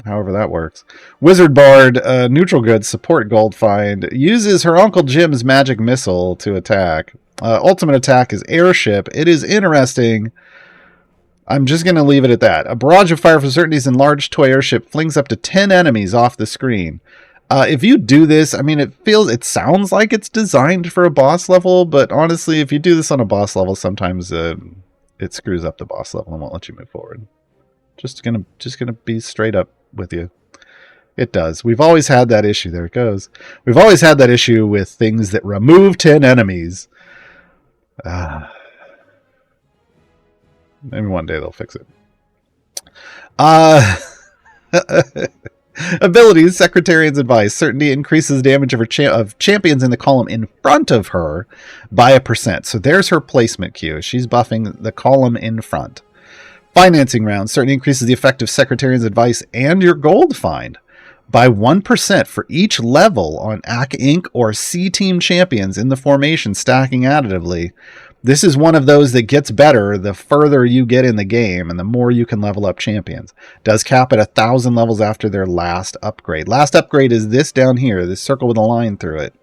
however that works. Wizard Bard, neutral good, support gold find. Uses her Uncle Jim's magic missile to attack. Ultimate attack is airship. It is interesting. I'm just going to leave it at that. A barrage of fire for certainties and large toy airship flings up to 10 enemies off the screen. If you do this, I mean, it sounds like it's designed for a boss level, but honestly, if you do this on a boss level, sometimes it screws up the boss level and won't let you move forward. Just gonna be straight up with you. It does. We've always had that issue. There it goes. We've always had that issue with things that remove 10 enemies. Maybe one day they'll fix it. Abilities, Secretarian's Advice. Certainty increases damage of champions in the column in front of her by 1%. So there's her placement cue. She's buffing the column in front. Financing round. Certainty increases the effect of Secretarian's Advice and your gold find by 1% for each level on AK Inc. or C-Team champions in the formation, stacking additively. This is one of those that gets better the further you get in the game and the more you can level up champions. Does cap at 1,000 levels after their last upgrade. Last upgrade is this down here, this circle with a line through it.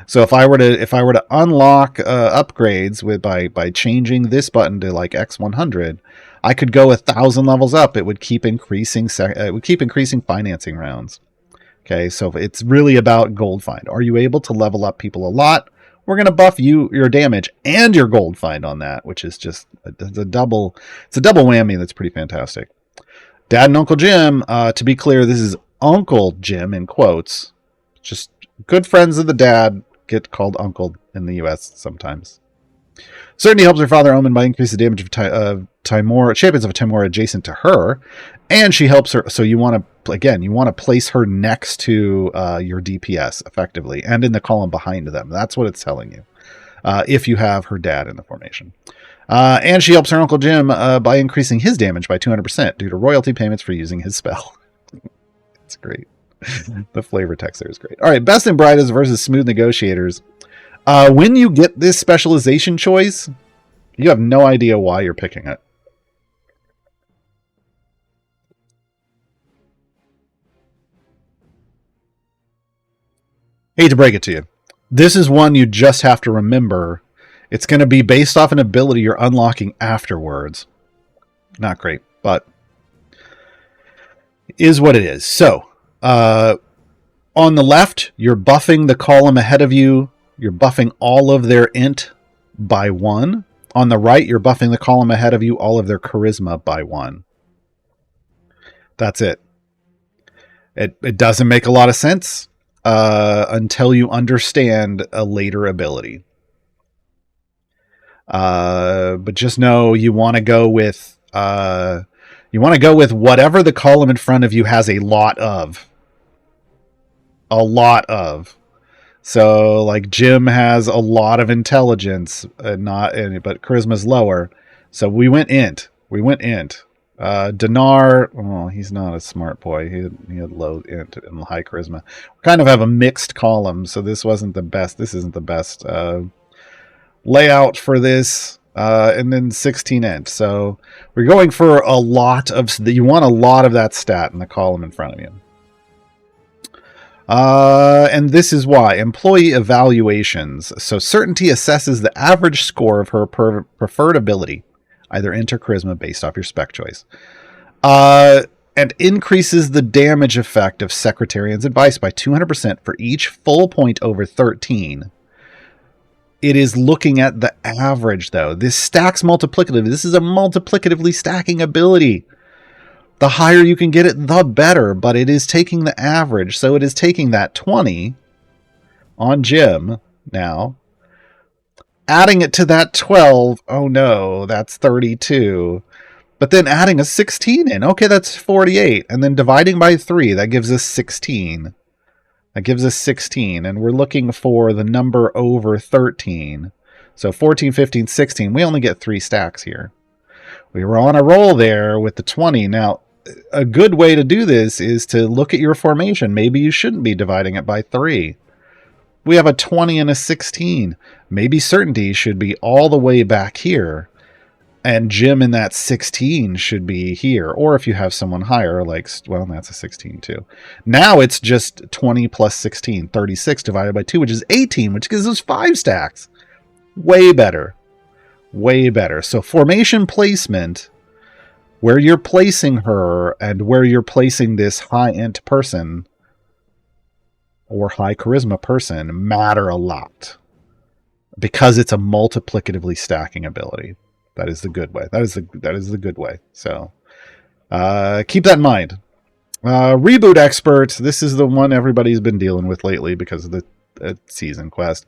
So if I were to unlock upgrades by changing this button to like X100, I could go 1,000 levels up. It would keep increasing. Financing rounds. Okay, so it's really about gold find. Are you able to level up people a lot? We're going to buff your damage and your gold find on that, which is just it's a double whammy that's pretty fantastic. Dad and Uncle Jim, to be clear, this is Uncle Jim in quotes. Just good friends of the dad get called Uncle in the US sometimes. Certainty helps her father Omin by increasing the damage of Tamora, champions of Tamora adjacent to her, and she helps her. So you want to place her next to your DPS effectively, and in the column behind them. That's what it's telling you. If you have her dad in the formation, and she helps her Uncle Jim by increasing his damage by 200% due to royalty payments for using his spell. It's great. The flavor text there is great. All right, best and brightest versus smooth negotiators. When you get this specialization choice, You have no idea why you're picking it. Hate to break it to you. This is one you just have to remember. It's going to be based off an ability you're unlocking afterwards. Not great, but is what it is. So, on the left, you're buffing the column ahead of you. You're buffing all of their int by 1. On the right, you're buffing the column ahead of you, all of their charisma by 1. That's it. It doesn't make a lot of sense until you understand a later ability. But just know you want to go with whatever the column in front of you has a lot of. A lot of. So, like, Jim has a lot of intelligence, but charisma's lower. So we went int. Donaar, oh, he's not a smart boy. He had low int and high charisma. We kind of have a mixed column, so this wasn't the best. This isn't the best layout for this. And then 16 int. So we're going for a lot of. You want a lot of that stat in the column in front of you. And this is why. Employee evaluations. So certainty assesses the average score of her preferred ability, either int or charisma, based off your spec choice. And increases the damage effect of Secretarian's advice by 200% for each full point over 13. It is looking at the average, though. This stacks multiplicatively. This is a multiplicatively stacking ability. The higher you can get it, the better, but it is taking the average. So it is taking that 20 on Jim now, adding it to that 12. Oh no, that's 32. But then adding a 16 in. Okay, that's 48. And then dividing by 3, that gives us 16. That gives us 16. And we're looking for the number over 13. So 14, 15, 16. We only get 3 stacks here. We were on a roll there with the 20. Now, a good way to do this is to look at your formation. Maybe you shouldn't be dividing it by 3. We have a 20 and a 16. Maybe certainty should be all the way back here. And Jim in that 16 should be here. Or if you have someone higher, like, well, that's a 16 too. Now it's just 20 plus 16. 36 divided by 2, which is 18, which gives us 5 stacks. Way better. Way better. So formation placement, where you're placing her and where you're placing this high int person or high charisma person matter a lot, because it's a multiplicatively stacking ability. That is the good way. That is the good way. So keep that in mind. Reboot expert. This is the one everybody's been dealing with lately because of the season quest.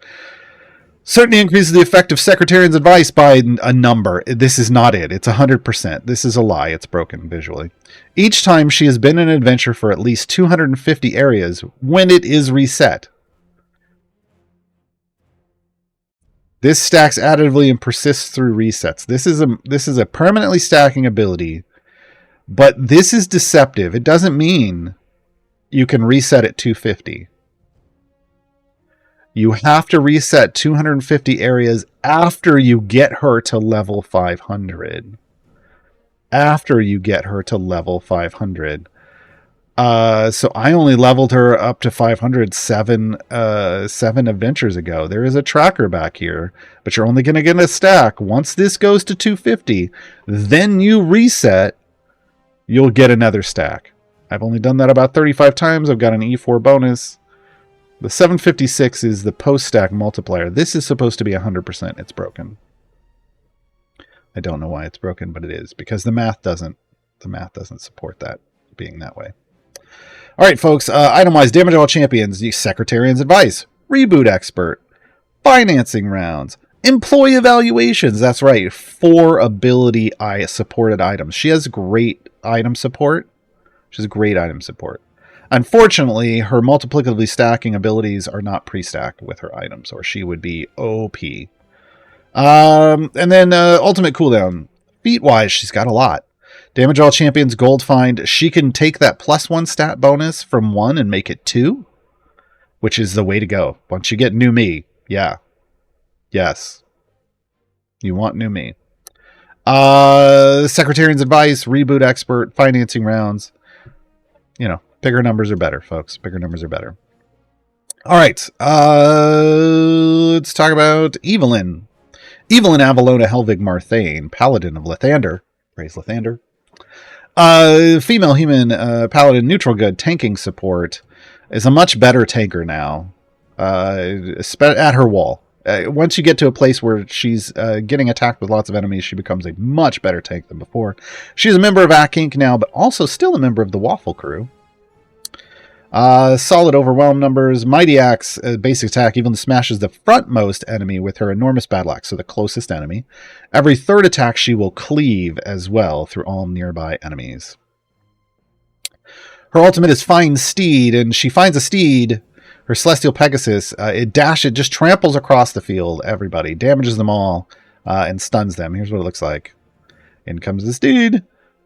Certainly increases the effect of Secretarian's advice by a number. This is not it. It's 100%. This is a lie. It's broken visually. Each time she has been in an adventure for at least 250 areas when it is reset. This stacks additively and persists through resets. This is a permanently stacking ability, but this is deceptive. It doesn't mean you can reset at 250. You have to reset 250 areas after you get her to level 500. After you get her to level 500. So I only leveled her up to 500 7 adventures ago. There is a tracker back here, but you're only going to get a stack. Once this goes to 250, then you reset, you'll get another stack. I've only done that about 35 times. I've got an E4 bonus. The 756 is the post-stack multiplier. This is supposed to be 100%. It's broken. I don't know why it's broken, but it is, because the math doesn't support that being that way. All right, folks. Item-wise, damage all champions. The Secretarian's advice. Reboot expert. Financing rounds. Employee evaluations. That's right. 4 ability supported items. She has great item support. Unfortunately, her multiplicatively stacking abilities are not pre-stacked with her items, or she would be OP. And then ultimate cooldown. Feat-wise, she's got a lot. Damage all champions, gold find. She can take that +1 stat bonus from 1 and make it 2, which is the way to go. Once you get new me, yeah. Yes. You want new me. Secretarian's advice, reboot expert, financing rounds. Bigger numbers are better, folks. Bigger numbers are better. All right. Let's talk about Evelyn. Evelyn Avalona Helvig Marthane, Paladin of Lathander. Praise Lathander. Female human paladin, neutral good, tanking support, is a much better tanker now. At her wall. Once you get to a place where she's getting attacked with lots of enemies, she becomes a much better tank than before. She's a member of Akink now, but also still a member of the Waffle Crew. Solid overwhelm numbers. Mighty Axe, basic attack, even smashes the frontmost enemy with her enormous battle axe, so the closest enemy. Every third attack she will cleave as well through all nearby enemies. Her ultimate is Find Steed, and she finds a steed, her Celestial Pegasus. It just tramples across the field, everybody, damages them all, and stuns them. Here's what it looks like. In comes the steed.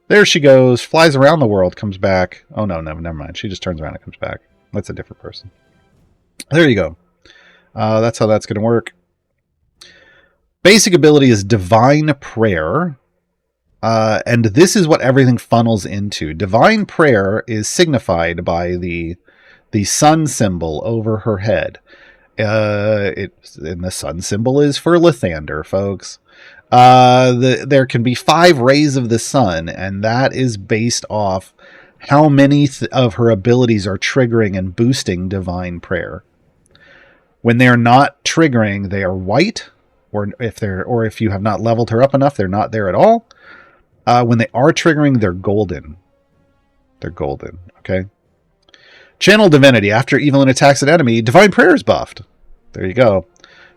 There she goes, flies around the world, comes back. Oh, no, never mind. She just turns around and comes back. That's a different person. There you go. That's how that's going to work. Basic ability is Divine Prayer. And this is what everything funnels into. Divine Prayer is signified by the sun symbol over her head. And the sun symbol is for Lathander, folks. There can be 5 rays of the sun, and that is based off how many of her abilities are triggering and boosting Divine Prayer. When they're not triggering, they are white, or if you have not leveled her up enough, they're not there at all. When they are triggering, they're golden. They're golden, okay? Channel Divinity. After Evelyn attacks an enemy, Divine Prayer is buffed. There you go.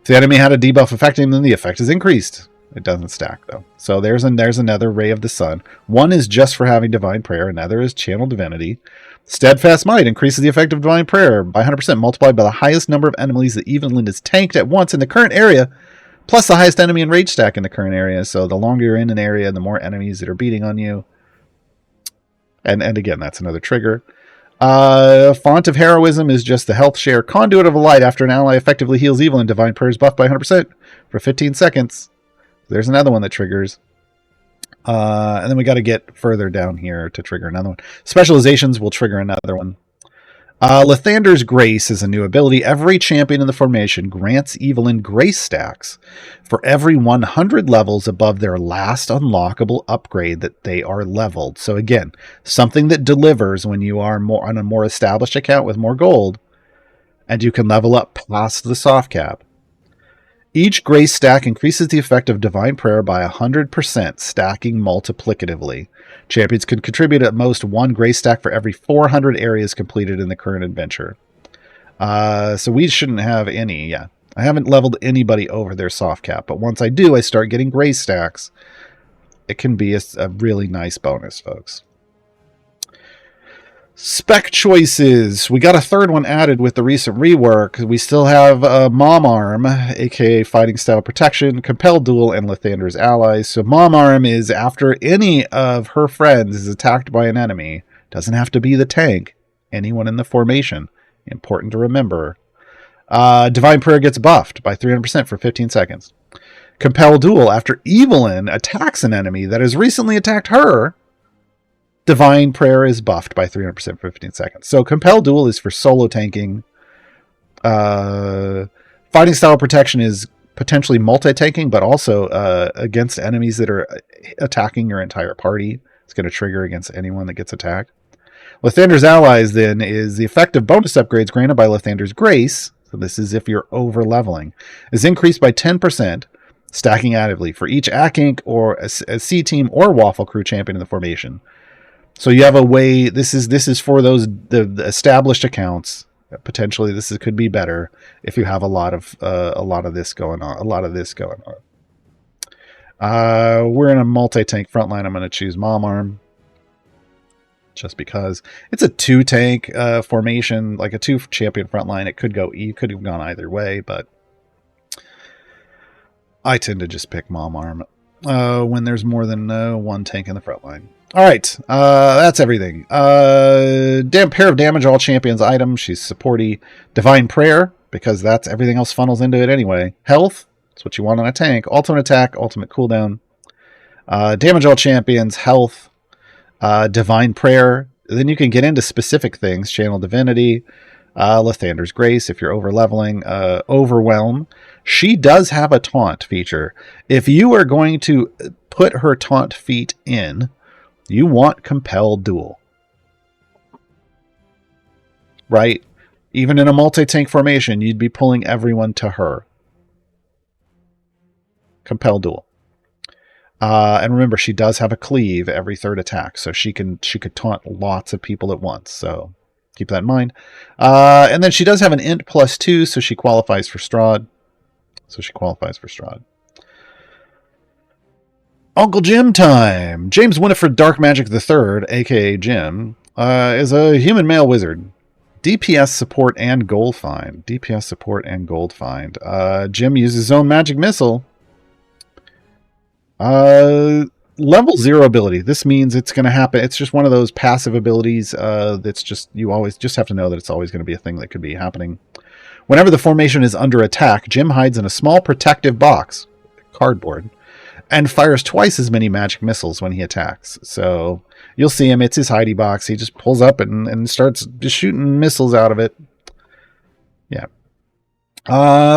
If the enemy had a debuff affecting them, the effect is increased. It doesn't stack, though. So there's another Ray of the Sun. One is just for having Divine Prayer. Another is Channel Divinity. Steadfast Might increases the effect of Divine Prayer by 100%, multiplied by the highest number of enemies that Evelyn is tanked at once in the current area, plus the highest enemy and rage stack in the current area. So the longer you're in an area, the more enemies that are beating on you. And again, that's another trigger. Font of Heroism is just the health share. Conduit of Light. After an ally effectively heals Evelyn, Divine Prayer is buffed by 100% for 15 seconds. There's another one that triggers. And then we got to get further down here to trigger another one. Specializations will trigger another one. Lathander's Grace is a new ability. Every champion in the formation grants Evelyn grace stacks for every 100 levels above their last unlockable upgrade that they are leveled. So again, something that delivers when you are on a more established account with more gold, and you can level up past the soft cap. Each grace stack increases the effect of Divine Prayer by 100%, stacking multiplicatively. Champions can contribute at most 1 grace stack for every 400 areas completed in the current adventure. So we shouldn't have any, yeah. I haven't leveled anybody over their soft cap, but once I do, I start getting grace stacks. It can be a really nice bonus, folks. Spec choices. We got a third one added with the recent rework. We still have Mom Arm, aka Fighting Style Protection, Compel Duel, and Lathander's allies. So Mom Arm is after any of her friends is attacked by an enemy. Doesn't have to be the tank. Anyone in the formation. Important to remember. Divine Prayer gets buffed by 300% for 15 seconds. Compel Duel. After Evelyn attacks an enemy that has recently attacked her, Divine Prayer is buffed by 300% for 15 seconds. So Compel Duel is for solo tanking. Fighting Style Protection is potentially multi-tanking, but also against enemies that are attacking your entire party. It's going to trigger against anyone that gets attacked. Lathander's Allies, then, is the effect of bonus upgrades granted by Lathander's Grace. So this is if you're over-leveling. Is increased by 10%, stacking additively for each Akink or a C-Team or Waffle Crew champion in the formation. So you have a way. This is for the established accounts. Potentially, could be better if you have a lot of this going on. We're in a multi-tank frontline. I'm going to choose Mom Arm, just because it's a 2-tank formation, like a 2-champion frontline. You could have gone either way, but I tend to just pick Mom Arm when there's more than 1 tank in the frontline. All right, that's everything. Pair of damage, all champions item. She's supporty. Divine Prayer, because that's everything else funnels into it anyway. Health, that's what you want on a tank. Ultimate attack, ultimate cooldown. Damage all champions, health, divine prayer. Then you can get into specific things. Channel divinity, Lathander's grace if you're over leveling, overwhelm. She does have a taunt feature. If you are going to put her taunt feat in, you want compel duel. Right? Even in a multi-tank formation, you'd be pulling everyone to her. Compel duel. And remember, she does have a cleave every third attack, so she could taunt lots of people at once. So keep that in mind. And then she does have an int +2, so she qualifies for Strahd. Uncle Jim time. James Winifred Dark Magic III, aka Jim, is a human male wizard. DPS support and gold find. Jim uses his own magic missile. Level 0 ability. This means it's going to happen. It's just one of those passive abilities that's just, you always just have to know that it's always going to be a thing that could be happening. Whenever the formation is under attack, Jim hides in a small protective box, cardboard, and fires twice as many magic missiles when he attacks. So you'll see him, it's his hidey box. He just pulls up and starts just shooting missiles out of it. Yeah.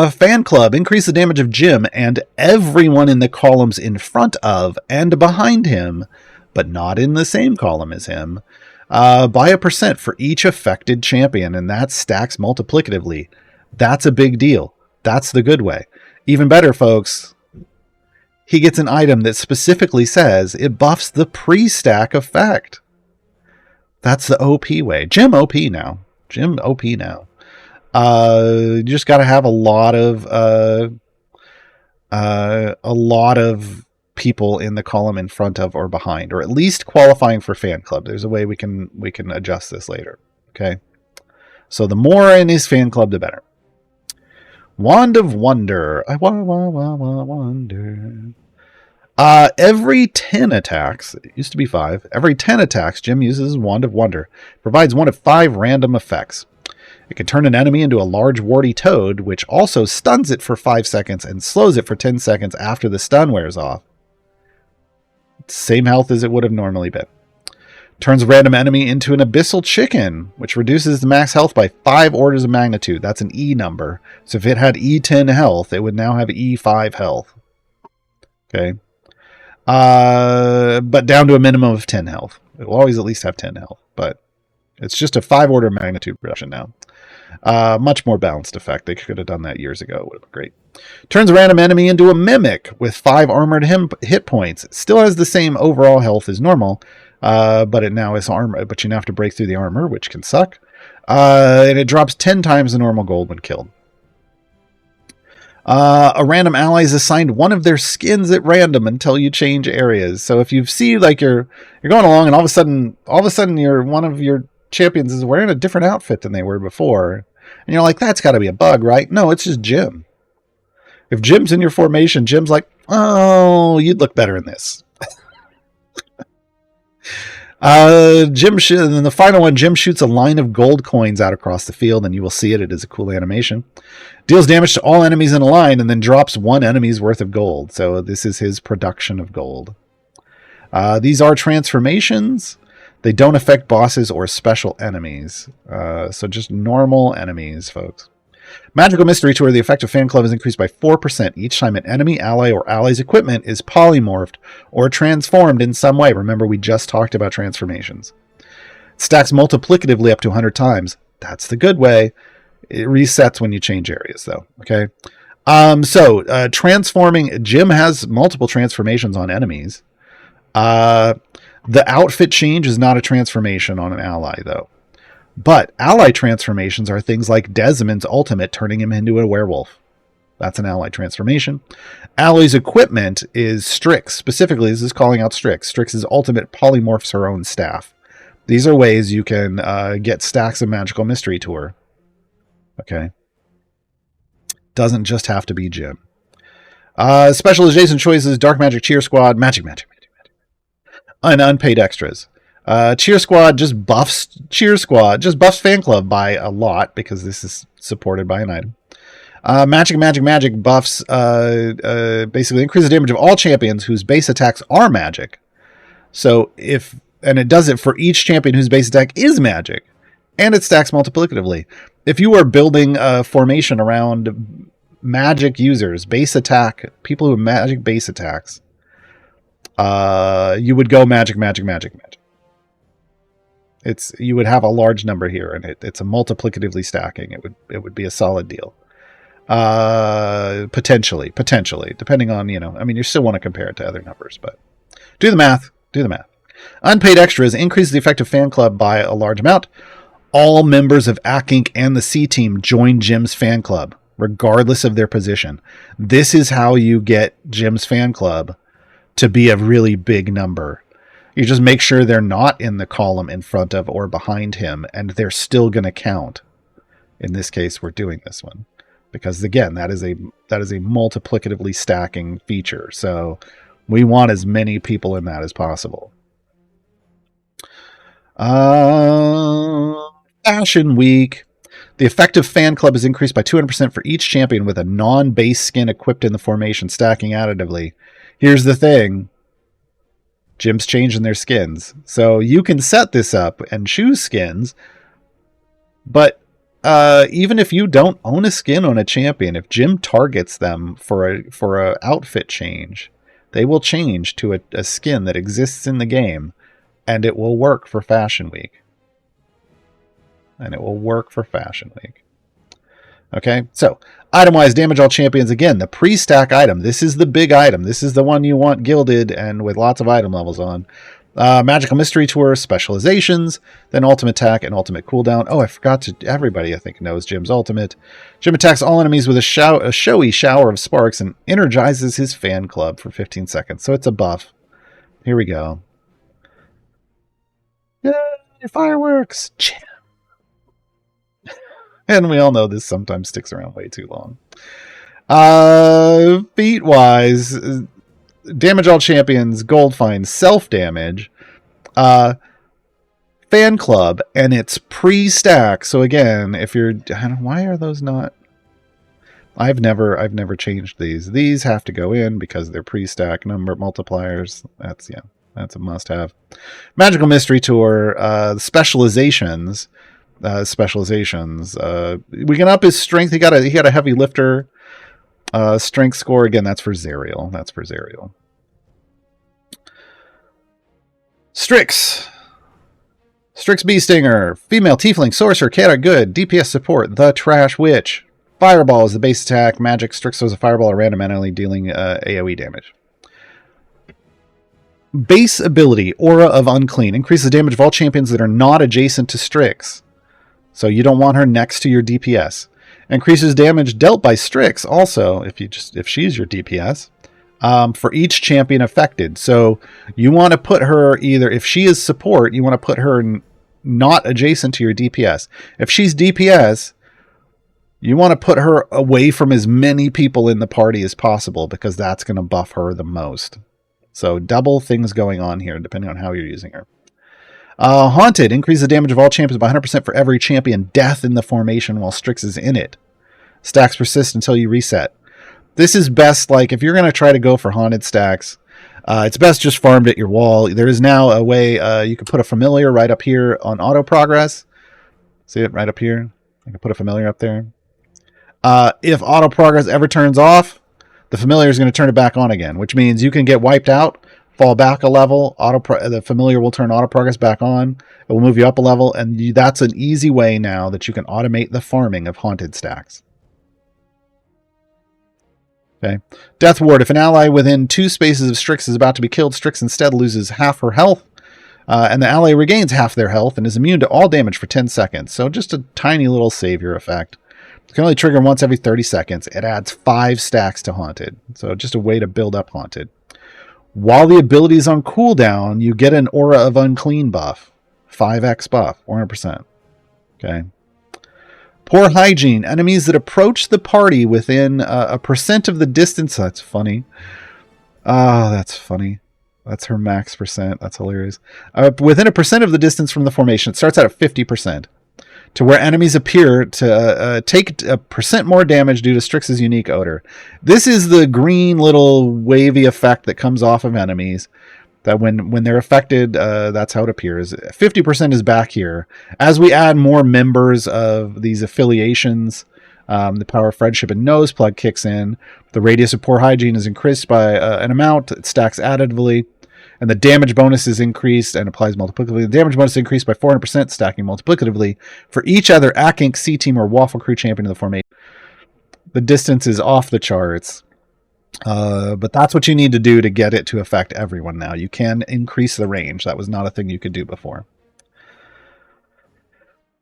Fan club. Increase the damage of Jim and everyone in the columns in front of and behind him, but not in the same column as him, by 1% for each affected champion, and that stacks multiplicatively. That's a big deal. That's the good way. Even better, folks, he gets an item that specifically says it buffs the pre-stack effect. That's the OP way. Jim OP now. You just got to have a lot of people in the column in front of or behind, or at least qualifying for fan club. There's a way we can adjust this later. Okay, so the more in his fan club, the better. Wand of Wonder. I wonder. Every 10 attacks, it used to be 5. Every 10 attacks, Jim uses Wand of Wonder. Provides one of 5 random effects. It can turn an enemy into a large warty toad, which also stuns it for 5 seconds and slows it for 10 seconds after the stun wears off. Same health as it would have normally been. Turns a random enemy into an abyssal chicken, which reduces the max health by 5 orders of magnitude. That's an E number. So if it had E10 health, it would now have E5 health. Okay. But down to a minimum of 10 health. It will always at least have 10 health, but it's just a 5 order magnitude reduction now. Much more balanced effect. They could have done that years ago. It would have been great. Turns a random enemy into a mimic with 5 armored hit points. It still has the same overall health as normal, but it now is armor. But you now have to break through the armor, which can suck. And it drops 10 times the normal gold when killed. A random ally is assigned one of their skins at random until you change areas. So if you see like you're going along and all of a sudden one of your champions is wearing a different outfit than they were before, and you're like, that's got to be a bug, right? No, it's just Jim. If Jim's in your formation, Jim's like, oh, you'd look better in this. And then the final one, Jim shoots a line of gold coins out across the field, and you will see it. It is a cool animation. Deals damage to all enemies in a line, and then drops 1 enemy's worth of gold. So this is his production of gold. These are transformations. They don't affect bosses or special enemies. So just normal enemies, folks. Magical Mystery Tour. The effective fan club is increased by 4% each time an enemy, ally, or ally's equipment is polymorphed or transformed in some way. Remember, we just talked about transformations. It stacks multiplicatively up to 100 times. That's the good way. It resets when you change areas, though. Okay. Transforming. Jim has multiple transformations on enemies. The outfit change is not a transformation on an ally, though. But ally transformations are things like Desmond's ultimate turning him into a werewolf. That's an ally transformation. Ally's equipment is Strix. Specifically, this is calling out Strix. Strix's ultimate polymorphs her own staff. These are ways you can get stacks of Magical Mystery Tour. Okay. Doesn't just have to be Jim. Specialization choices, Dark Magic Cheer Squad, Magic. And unpaid extras. Cheer Squad just buffs fan club by a lot because this is supported by an item. Magic buffs basically increase the damage of all champions whose base attacks are magic. So and it does it for each champion whose base attack is magic, and it stacks multiplicatively. If you are building a formation around magic users, base attack, people who have magic base attacks, you would go magic. You would have a large number here, and it's a multiplicatively stacking. It would be a solid deal. Potentially, depending on, you still want to compare it to other numbers, but do the math. Unpaid extras increase the effective fan club by a large amount. All members of ACK Inc. and the C Team join Jim's fan club, regardless of their position. This is how you get Jim's fan club to be a really big number. You just make sure they're not in the column in front of or behind him, and they're still going to count. In this case, we're doing this one because, again, that is a multiplicatively stacking feature. So we want as many people in that as possible. Fashion Week. The effective fan club is increased by 200% for each champion with a non-base skin equipped in the formation, stacking additively. Here's the thing. Jim's changing their skins. So you can set this up and choose skins, but even if you don't own a skin on a champion, if Jim targets them for a outfit change, they will change to a skin that exists in the game, and it will work for Fashion Week. Okay, so item-wise, damage all champions. Again, the pre-stack item. This is the big item. This is the one you want gilded and with lots of item levels on. Magical Mystery Tour, specializations, then ultimate attack and ultimate cooldown. Oh, I forgot to... Everybody, I think, knows Jim's ultimate. Jim attacks all enemies with a showy shower of sparks and energizes his fan club for 15 seconds. So it's a buff. Here we go. Yay, fireworks! And we all know this sometimes sticks around way too long. Feat-wise, damage all champions, gold fine, self-damage, fan club, and it's pre-stack. So again, if you're... Why are those not... I've never changed these. These have to go in because they're pre-stack number multipliers. That's a must-have. Magical Mystery Tour, specializations... we can up his strength. He got a heavy lifter strength score. Again, that's for Zerial. Strix Bee Stinger, female tiefling sorcerer, chaotic good, DPS support, the Trash Witch. Fireball is the base attack. Magic. Strix throws a fireball at random, enemy dealing AoE damage. Base ability, Aura of Unclean, increases the damage of all champions that are not adjacent to Strix. So you don't want her next to your DPS. Increases damage dealt by Strix also, if she's your DPS, for each champion affected. So you want to put her either, if she is support, you want to put her not adjacent to your DPS. If she's DPS, you want to put her away from as many people in the party as possible because that's going to buff her the most. So double things going on here depending on how you're using her. Haunted, increase the damage of all champions by 100% for every champion death in the formation while Strix is in it. Stacks persist until you reset. This is best, like, if you're going to try to go for haunted stacks, it's best just farmed at your wall. There is now a way you can put a familiar right up here on auto progress. See it right up here? I can put a familiar up there. If auto progress ever turns off, the familiar is going to turn it back on again, which means you can get wiped out, fall back a level, the familiar will turn auto progress back on, it will move you up a level, and that's an easy way now that you can automate the farming of haunted stacks. Okay. Death Ward, if an ally within 2 spaces of Strix is about to be killed, Strix instead loses half her health, and the ally regains half their health and is immune to all damage for 10 seconds. So just a tiny little savior effect. It can only trigger once every 30 seconds. It adds 5 stacks to Haunted. So just a way to build up Haunted. While the ability is on cooldown, you get an Aura of Unclean buff. 5x buff, 100%. Okay. Poor Hygiene. Enemies that approach the party within a percent of the distance. That's funny. That's funny. That's her max percent. That's hilarious. Within a percent of the distance from the formation. It starts out at 50%. to where enemies appear to take a % more damage due to Strix's unique odor. This is the green little wavy effect that comes off of enemies. That when they're affected, that's how it appears. 50% is back here. As we add more members of these affiliations, the power of friendship and nose plug kicks in. The radius of poor hygiene is increased by an amount. It stacks additively. And the damage bonus is increased and applies multiplicatively. The damage bonus is increased by 400%, stacking multiplicatively for each other ACK Inc. C-Team or Waffle Crew champion of the formation. The distance is off the charts. But that's what you need to do to get it to affect everyone now. You can increase the range. That was not a thing you could do before.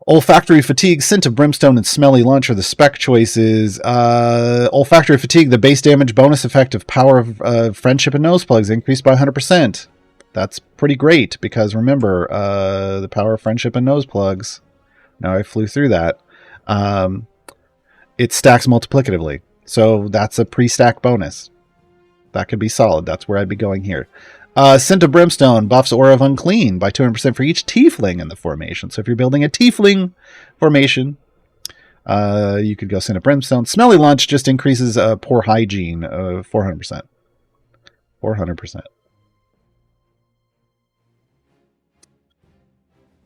Olfactory fatigue, scent of brimstone, and smelly lunch are the spec choices. Olfactory fatigue, the base damage bonus effect of power of friendship and nose plugs increased by 100%. That's pretty great because remember, the power of friendship and nose plugs. Now I flew through that. It stacks multiplicatively. So that's a pre-stack bonus. That could be solid. That's where I'd be going here. Scent of Brimstone buffs Aura of Unclean by 200% for each tiefling in the formation. So if you're building a tiefling formation, you could go Scent of Brimstone. Smelly Lunch just increases poor hygiene 400%. 400%.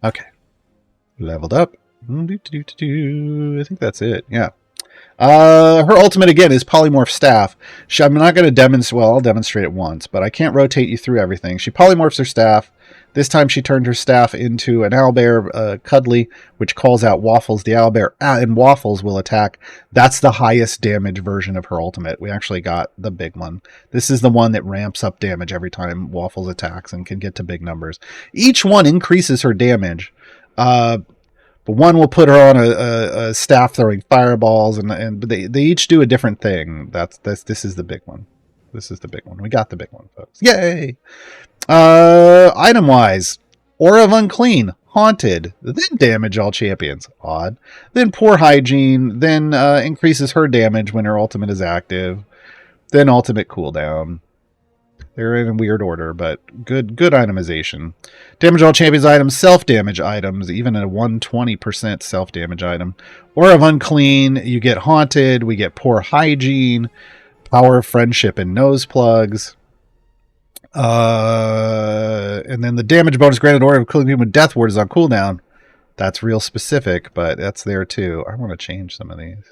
Okay. Leveled up. I think that's it. Yeah. Her ultimate again is Polymorph Staff. I'm not going to demonstrate. Well, I'll demonstrate it once, but I can't rotate you through everything. She polymorphs her staff. This time she turned her staff into an owlbear, Cuddly, which calls out Waffles. The owlbear and Waffles will attack. That's the highest damage version of her ultimate. We actually got the big one. This is the one that ramps up damage every time Waffles attacks and can get to big numbers. Each one increases her damage. But one will put her on a staff throwing fireballs, and they each do a different thing. This is the big one. This is the big one. We got the big one, folks. Yay! Item wise, Aura of Unclean, Haunted, then damage all champions. Odd. Then poor hygiene. Then increases her damage when her ultimate is active. Then ultimate cooldown. They're in a weird order, but good itemization. Damage all champions items, self-damage items, even a 120% self-damage item. Aura of Unclean, you get Haunted, we get Poor Hygiene, Power of Friendship and Nose Plugs. And then the damage bonus granted Aura of killing people with Death Ward is on cooldown. That's real specific, but that's there too. I want to change some of these.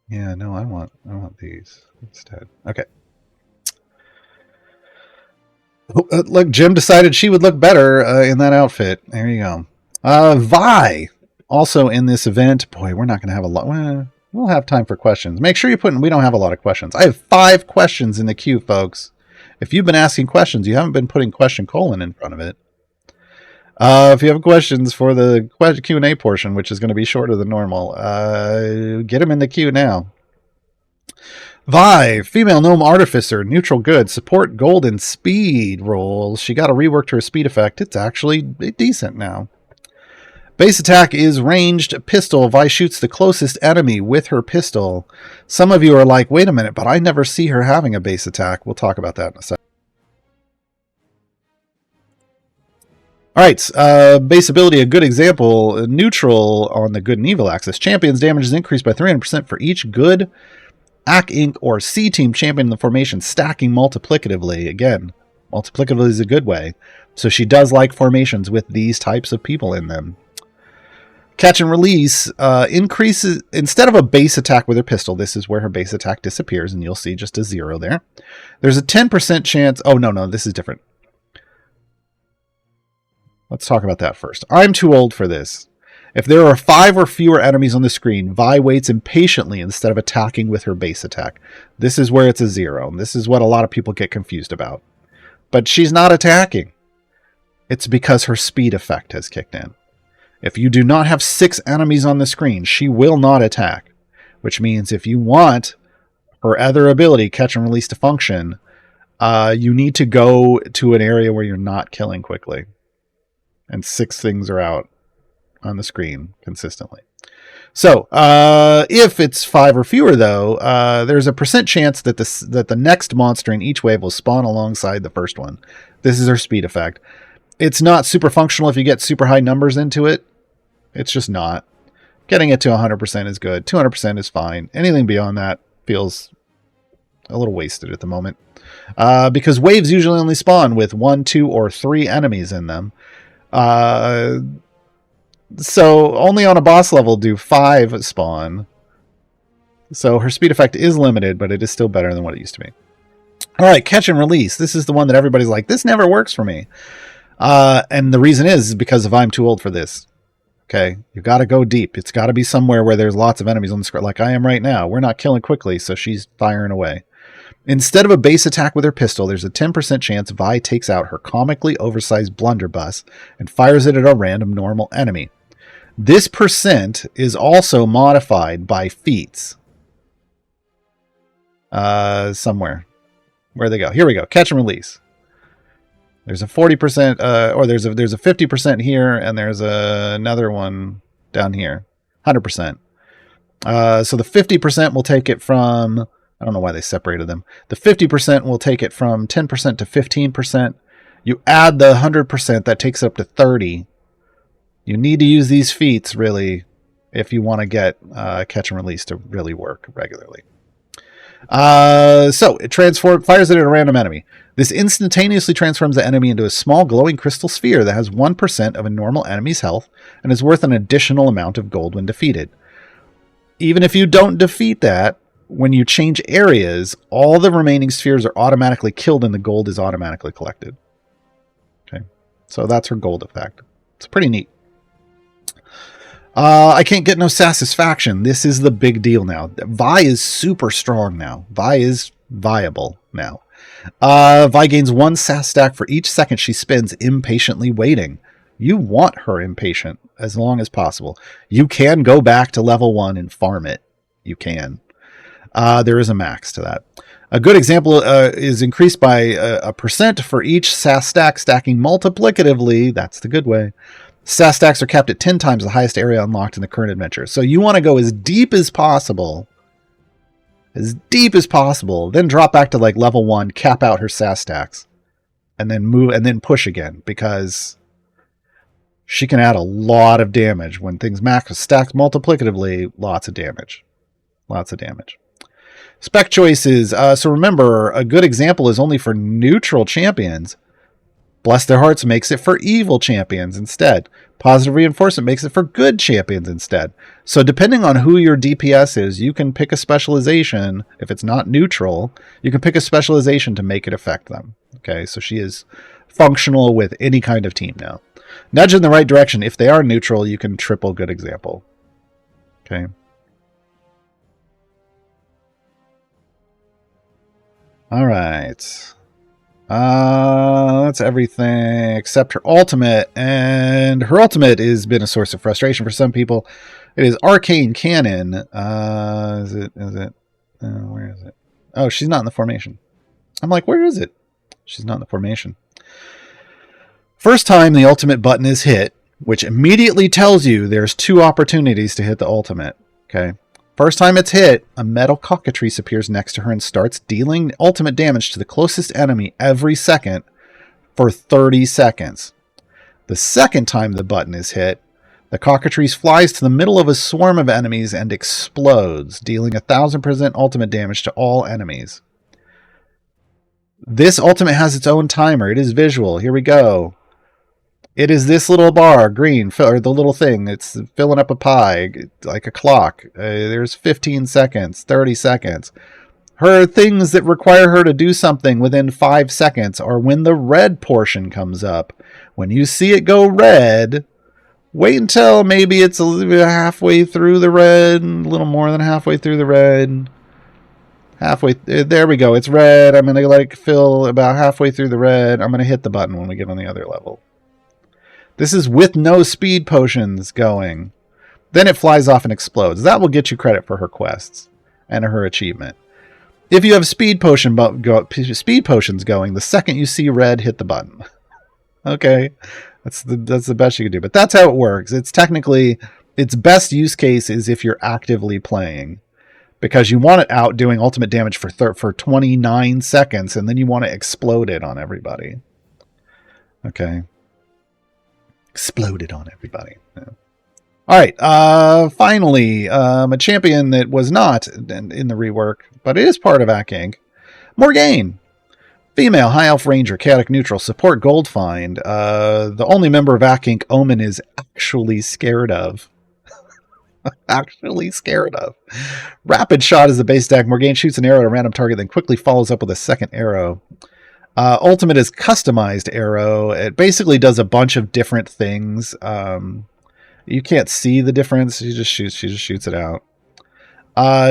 Yeah, no, I want these instead. Okay. Look, Jim decided she would look better in that outfit. There you go. Vi, also in this event. Boy, we're not going to have a lot. Well, we'll have time for questions. Make sure you put in. We don't have a lot of questions. I have 5 questions in the queue, folks. If you've been asking questions, you haven't been putting question colon in front of it. If you have questions for the Q&A portion, which is going to be shorter than normal, get them in the queue now. Vi, female gnome artificer, neutral good, support gold and speed rolls. She got a rework to her speed effect. It's actually decent now. Base attack is ranged pistol. Vi shoots the closest enemy with her pistol. Some of you are like, wait a minute, but I never see her having a base attack. We'll talk about that in a second. Alright, base ability, a good example. Neutral on the good and evil axis. Champion's damage is increased by 300% for each good ACK Inc. or C-Team champion in the formation, stacking multiplicatively. Again, multiplicatively is a good way. So she does like formations with these types of people in them. Catch and release increases, instead of a base attack with her pistol, this is where her base attack disappears, and you'll see just a 0 there. There's a 10% chance, oh no, this is different. Let's talk about that first. I'm too old for this. If there are 5 or fewer enemies on the screen, Vi waits impatiently instead of attacking with her base attack. This is where it's a 0. And this is what a lot of people get confused about. But she's not attacking. It's because her speed effect has kicked in. If you do not have 6 enemies on the screen, she will not attack. Which means if you want her other ability, catch and release, to function, you need to go to an area where you're not killing quickly. And 6 things are out on the screen consistently. So if it's 5 or fewer, though, there's a % chance that the next monster in each wave will spawn alongside the first one. This is her speed effect. It's not super functional if you get super high numbers into it. It's just not. Getting it to 100% is good. 200% is fine. Anything beyond that feels a little wasted at the moment. Because waves usually only spawn with 1, 2, or 3 enemies in them. So only on a boss level do 5 spawn. So her speed effect is limited, but it is still better than what it used to be. All right, catch and release. This is the one that everybody's like, this never works for me. And the reason is because I'm too old for this. Okay, you got to go deep. It's got to be somewhere where there's lots of enemies on the screen, like I am right now. We're not killing quickly, so she's firing away. Instead of a base attack with her pistol, there's a 10% chance Vi takes out her comically oversized blunderbuss and fires it at a random normal enemy. This percent is also modified by feats. Somewhere. Where'd they go? Here we go. Catch and release. There's a 40%, or there's a 50% here, and there's another one down here. 100%. So the 50% will take it from, I don't know why they separated them. The 50% will take it from 10% to 15%. You add the 100%, that takes it up to 30. You need to use these feats, really, if you want to get catch and release to really work regularly. So it fires it at a random enemy. This instantaneously transforms the enemy into a small glowing crystal sphere that has 1% of a normal enemy's health and is worth an additional amount of gold when defeated. Even if you don't defeat that, when you change areas, all the remaining spheres are automatically killed and the gold is automatically collected. Okay, so that's her gold effect. It's pretty neat. I can't get no satisfaction. This is the big deal now. Vi is super strong now. Vi is viable now. Vi gains 1 sass stack for each second she spends impatiently waiting. You want her impatient as long as possible. You can go back to level 1 and farm it. You can. There is a max to that. A good example is increased by a percent for each sass stack, stacking multiplicatively. That's the good way. Sass stacks are capped at 10 times the highest area unlocked in the current adventure. So you want to go as deep as possible. As deep as possible. Then drop back to like level 1, cap out her sass stacks. And then move and then push again. Because she can add a lot of damage. When things max stacked multiplicatively, lots of damage. Lots of damage. Spec choices. So remember, a good example is only for neutral champions. Bless Their Hearts makes it for evil champions instead. Positive Reinforcement makes it for good champions instead. So depending on who your DPS is, you can pick a specialization. If it's not neutral, you can pick a specialization to make it affect them. Okay, so she is functional with any kind of team now. Nudge in the right direction. If they are neutral, you can triple good example. Okay. All right. That's everything except her ultimate, and her ultimate has been a source of frustration for some people. It is Arcane Cannon. Is it? Where is it? Oh, she's not in the formation. I'm like, where is it? She's not in the formation. First time the ultimate button is hit, which immediately tells you there's 2 opportunities to hit the ultimate. Okay. First time it's hit, a metal cockatrice appears next to her and starts dealing ultimate damage to the closest enemy every second for 30 seconds. The second time the button is hit, the cockatrice flies to the middle of a swarm of enemies and explodes, dealing 1000% ultimate damage to all enemies. This ultimate has its own timer. It is visual. Here we go. It is this little bar, green, or the little thing. It's filling up a pie, like a clock. There's 15 seconds, 30 seconds. Her things that require her to do something within 5 seconds are when the red portion comes up. When you see it go red, wait until maybe it's halfway through the red, a little more than halfway through the red. Halfway, there we go. It's red. I'm going to fill about halfway through the red. I'm going to hit the button when we get on the other level. This is with no speed potions going. Then it flies off and explodes. That will get you credit for her quests and her achievement. If you have speed potions going, the second you see red, hit the button. Okay, that's the best you can do. But that's how it works. It's technically, its best use case is if you're actively playing. Because you want it out doing ultimate damage for 29 seconds, and then you want to explode it on everybody. Okay. Exploded on everybody. Yeah. All right. Finally, a champion that was not in the rework, but it is part of Ack Inc. Môrgæn. Female, High Elf Ranger, Chaotic Neutral, Support Gold Find. The only member of Ack Inc. Omin is actually scared of. Actually scared of. Rapid Shot is the base deck. Môrgæn shoots an arrow at a random target, then quickly follows up with a second arrow. Ultimate is Customized Arrow. It basically does a bunch of different things. You can't see the difference. She just shoots it out.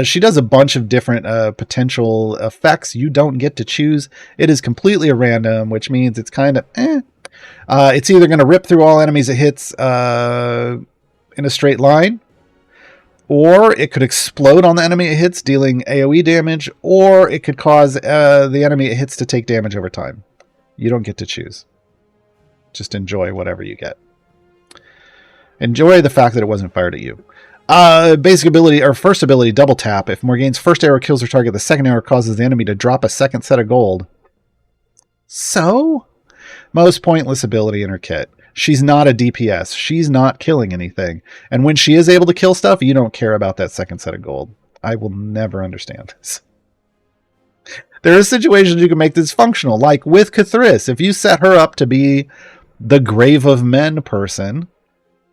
She does a bunch of different potential effects. You don't get to choose. It is completely a random, which means it's kind of it's either going to rip through all enemies it hits in a straight line, or it could explode on the enemy it hits, dealing AoE damage, or it could cause the enemy it hits to take damage over time. You don't get to choose. Just enjoy whatever you get. Enjoy the fact that it wasn't fired at you. Basic ability, or first ability, Double Tap. If Môrgæn's first arrow kills her target, the second arrow causes the enemy to drop a second set of gold. So? Most pointless ability in her kit. She's not a DPS. She's not killing anything. And when she is able to kill stuff, you don't care about that second set of gold. I will never understand this. There are situations you can make this functional, like with Cthulhu. If you set her up to be the Grave of Men person,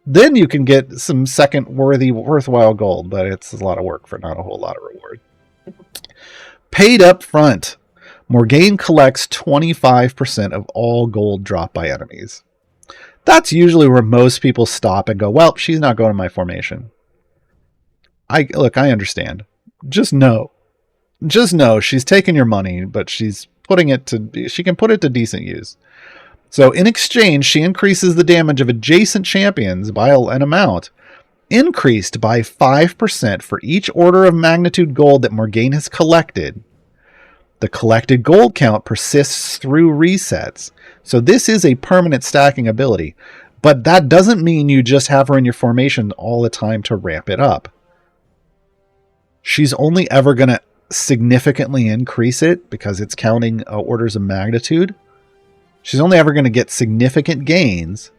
then you can get some second worthwhile gold, but it's a lot of work for not a whole lot of reward. Paid up front. Môrgæn collects 25% of all gold dropped by enemies. That's usually where most people stop and go, well, she's not going to my formation. I understand. Just know she's taking your money, but she can put it to decent use. So in exchange, she increases the damage of adjacent champions by an amount increased by 5% for each order of magnitude gold that Môrgæn has collected. The collected gold count persists through resets. So this is a permanent stacking ability, but that doesn't mean you just have her in your formation all the time to ramp it up. She's only ever going to significantly increase it because it's counting orders of magnitude. She's only ever going to get significant gains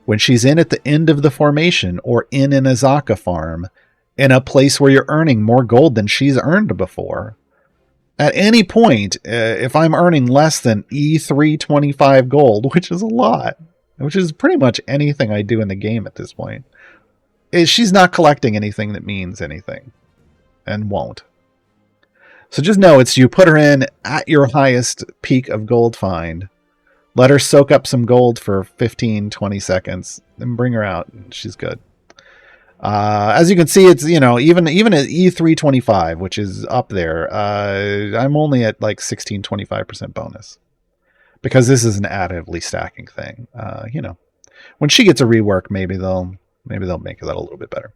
when she's in at the end of the formation or in an Azaka farm in a place where you're earning more gold than she's earned before. At any point, if I'm earning less than E325 gold, which is a lot, which is pretty much anything I do in the game at this point, she's not collecting anything that means anything and won't. So just know you put her in at your highest peak of gold find, let her soak up some gold for 15, 20 seconds, then bring her out, and she's good. As you can see, it's, even at E325, which is up there, I'm only at like 16-25% bonus. Because this is an additively stacking thing. When she gets a rework, maybe they'll make that a little bit better.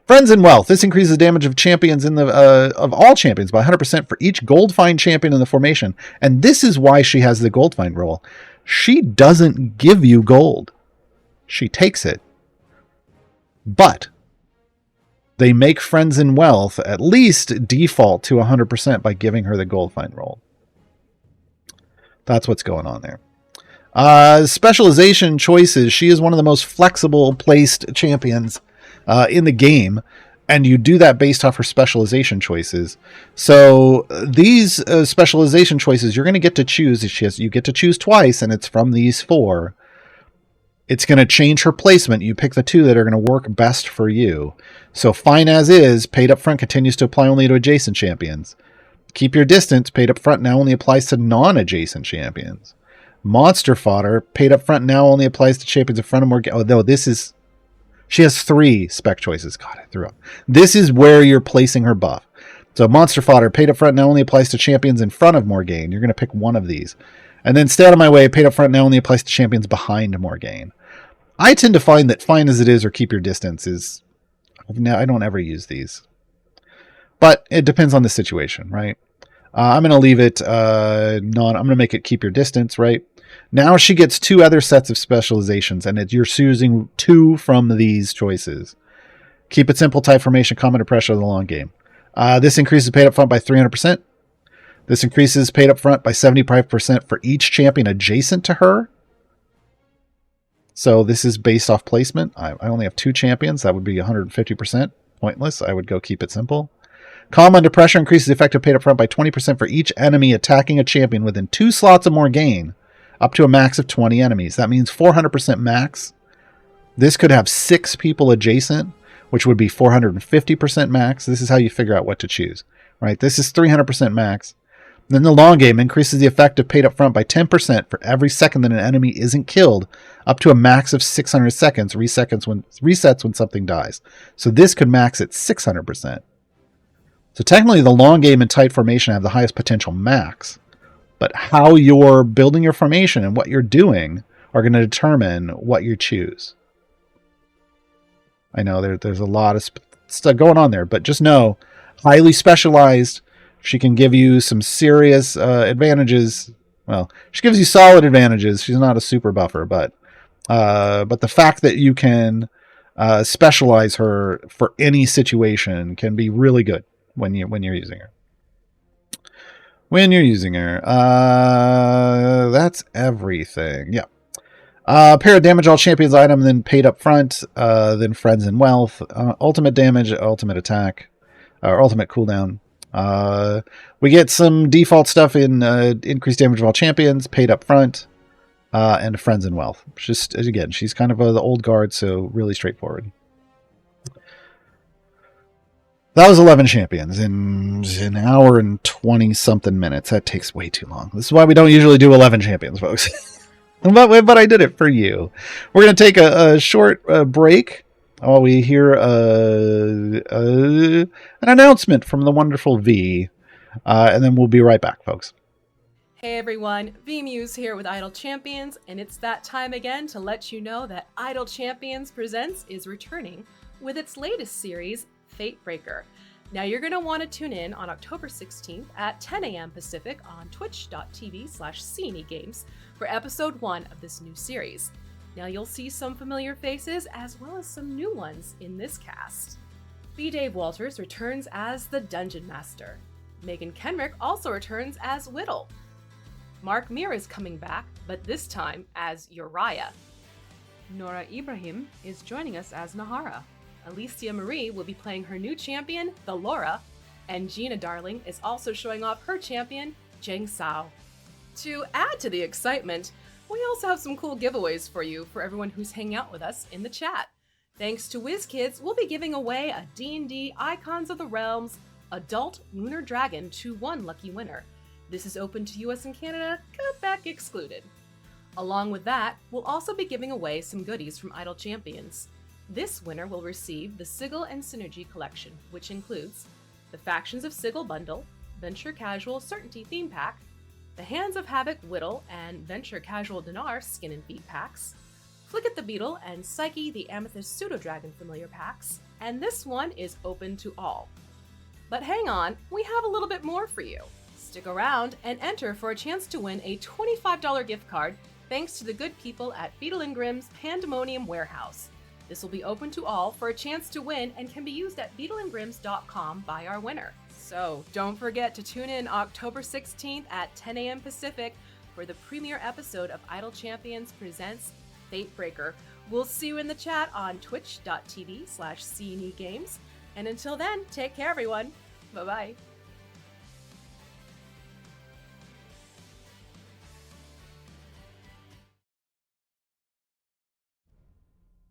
Friends and Wealth. This increases damage of champions of all champions by 100% for each gold find champion in the formation. And this is why she has the gold find role. She doesn't give you gold. She takes it. But they make Friends and Wealth at least default to 100% by giving her the gold find role. That's what's going on there. Specialization choices. She is one of the most flexible placed champions in the game, and you do that based off her specialization choices. So these specialization choices, you're going to get to choose. You get to choose twice, and it's from these four. It's going to change her placement. You pick the two that are going to work best for you. So Fine As Is, paid up front, continues to apply only to adjacent champions. Keep Your Distance, paid up front, now only applies to non-adjacent champions. Monster Fodder, paid up front, now only applies to champions in front of Môrgæn. Oh, no, she has 3 spec choices. God, I threw up. This is where you're placing her buff. So Monster Fodder, paid up front, now only applies to champions in front of Môrgæn. You're going to pick one of these. And then Stay Out of My Way, paid up front, now only applies to champions behind Môrgæn. I tend to find that Fine As It Is or Keep Your Distance is... I don't ever use these. But it depends on the situation, right? I'm going to leave it I'm going to make it Keep Your Distance, right? Now she gets 2 other sets of specializations, and you're choosing 2 from these choices. Keep It Simple, Tight Formation, Combat and Pressure, the long game. This increases paid up front by 300%. This increases paid up front by 75% for each champion adjacent to her. So this is based off placement. I only have 2 champions. That would be 150%. Pointless. I would go keep it simple. Calm under pressure increases the effective paid up front by 20% for each enemy attacking a champion within 2 slots of Môrgæn, up to a max of 20 enemies. That means 400% max. This could have 6 people adjacent, which would be 450% max. This is how you figure out what to choose, right? This is 300% max. Then the long game increases the effective paid up front by 10% for every second that an enemy isn't killed, up to a max of 600 seconds. Resets when something dies. So this could max at 600%. So technically the long game and tight formation have the highest potential max. But how you're building your formation and what you're doing are going to determine what you choose. I know there's a lot of stuff going on there, but just know, highly specialized. She can give you some serious advantages. Well, she gives you solid advantages. She's not a super buffer, but the fact that you can specialize her for any situation can be really good when you're using her. When you're using her, that's everything. Yeah. Pair of damage all champions item, then paid up front, then friends and wealth, ultimate damage, ultimate attack, or ultimate cooldown. We get some default stuff in increased damage of all champions, paid up front, and friends and wealth. Just again, she's kind of the old guard, so really straightforward. That was 11 champions in an hour and 20 something minutes. That takes way too long. This is why we don't usually do 11 champions, folks. but I did it for you. We're going to take a short break while we hear an announcement from the wonderful V, and then we'll be right back, folks. Hey everyone, V-Muse here with Idle Champions, and it's that time again to let you know that Idle Champions Presents is returning with its latest series, Fatebreaker. Now you're going to want to tune in on October 16th at 10 a.m. Pacific on twitch.tv/CNEgames for episode 1 of this new series. Now you'll see some familiar faces as well as some new ones in this cast. B. Dave Walters returns as the Dungeon Master. Megan Kenrick also returns as Whittle. Mark Mir is coming back, but this time as Uriah. Nora Ibrahim is joining us as Nahara. Alicia Marie will be playing her new champion, the Laura, and Gina Darling is also showing off her champion, Jeng Sao. To add to the excitement, we also have some cool giveaways for you for everyone who's hanging out with us in the chat. Thanks to WizKids, we'll be giving away a D&D Icons of the Realms Adult Lunar Dragon to one lucky winner. This is open to US and Canada, Quebec excluded. Along with that, we'll also be giving away some goodies from Idle Champions. This winner will receive the Sigil and Synergy collection, which includes the Factions of Sigil bundle, Venture Casual Certainty theme pack, the Hands of Havoc Whittle and Venture Casual Donaar skin and feet packs, Flick at the Beetle and Psyche the Amethyst Pseudo-Dragon familiar packs, and this one is open to all. But hang on, we have a little bit more for you. Stick around and enter for a chance to win a $25 gift card thanks to the good people at Beetle & Grimm's Pandemonium Warehouse. This will be open to all for a chance to win and can be used at beetleandgrims.com by our winner. So don't forget to tune in October 16th at 10 a.m. Pacific for the premiere episode of Idle Champions Presents Fatebreaker. We'll see you in the chat on twitch.tv/CNEgames. And until then, take care everyone. Bye-bye.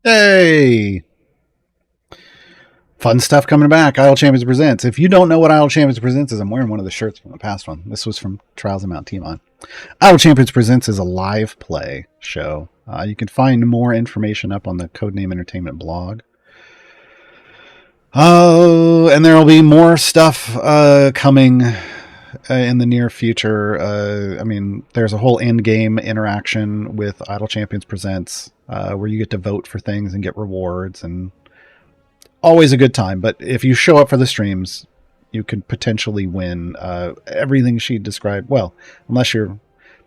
Hey! Fun stuff coming back. Idle Champions Presents. If you don't know what Idle Champions Presents is, I'm wearing one of the shirts from the past one. This was from Trials of Mount Timon. Idle Champions Presents is a live play show. You can find more information up on the Codename Entertainment blog. Oh, and there will be more stuff coming in the near future. I mean, there's a whole end-game interaction with Idle Champions Presents where you get to vote for things and get rewards, and always a good time. But if you show up for the streams, you could potentially win everything she described. Well, unless you're...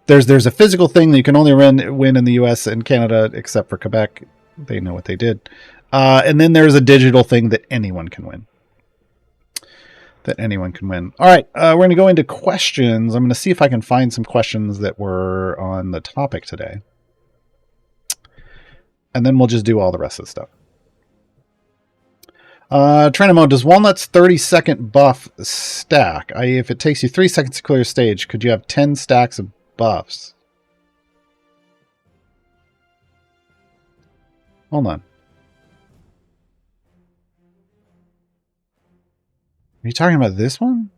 There's a physical thing that you can only win in the US and Canada, except for Quebec. They know what they did. And then there's a digital thing that anyone can win. All right, we're going to go into questions. I'm going to see if I can find some questions that were on the topic today. and then we'll just do all the rest of the stuff. Trenamo, does Walnut's 30-second buff stack? I.e., if it takes you 3 seconds to clear a stage, could you have 10 stacks of buffs? Hold on. Are you talking about this one?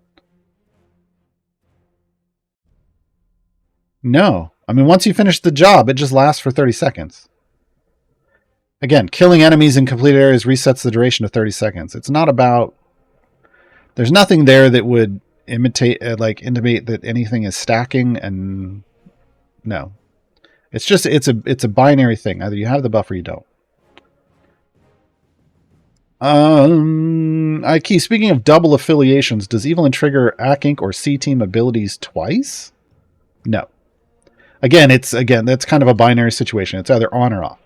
No. I mean, once you finish the job, it just lasts for 30 seconds. Again, killing enemies in completed areas resets the duration to 30 seconds. It's not about... There's nothing there that would intimate that anything is stacking, and... No. It's just, it's a binary thing. Either you have the buff or you don't. Ikey, speaking of double affiliations, does Evelyn trigger ACK or C-Team abilities twice? No. Again, that's kind of a binary situation. It's either on or off.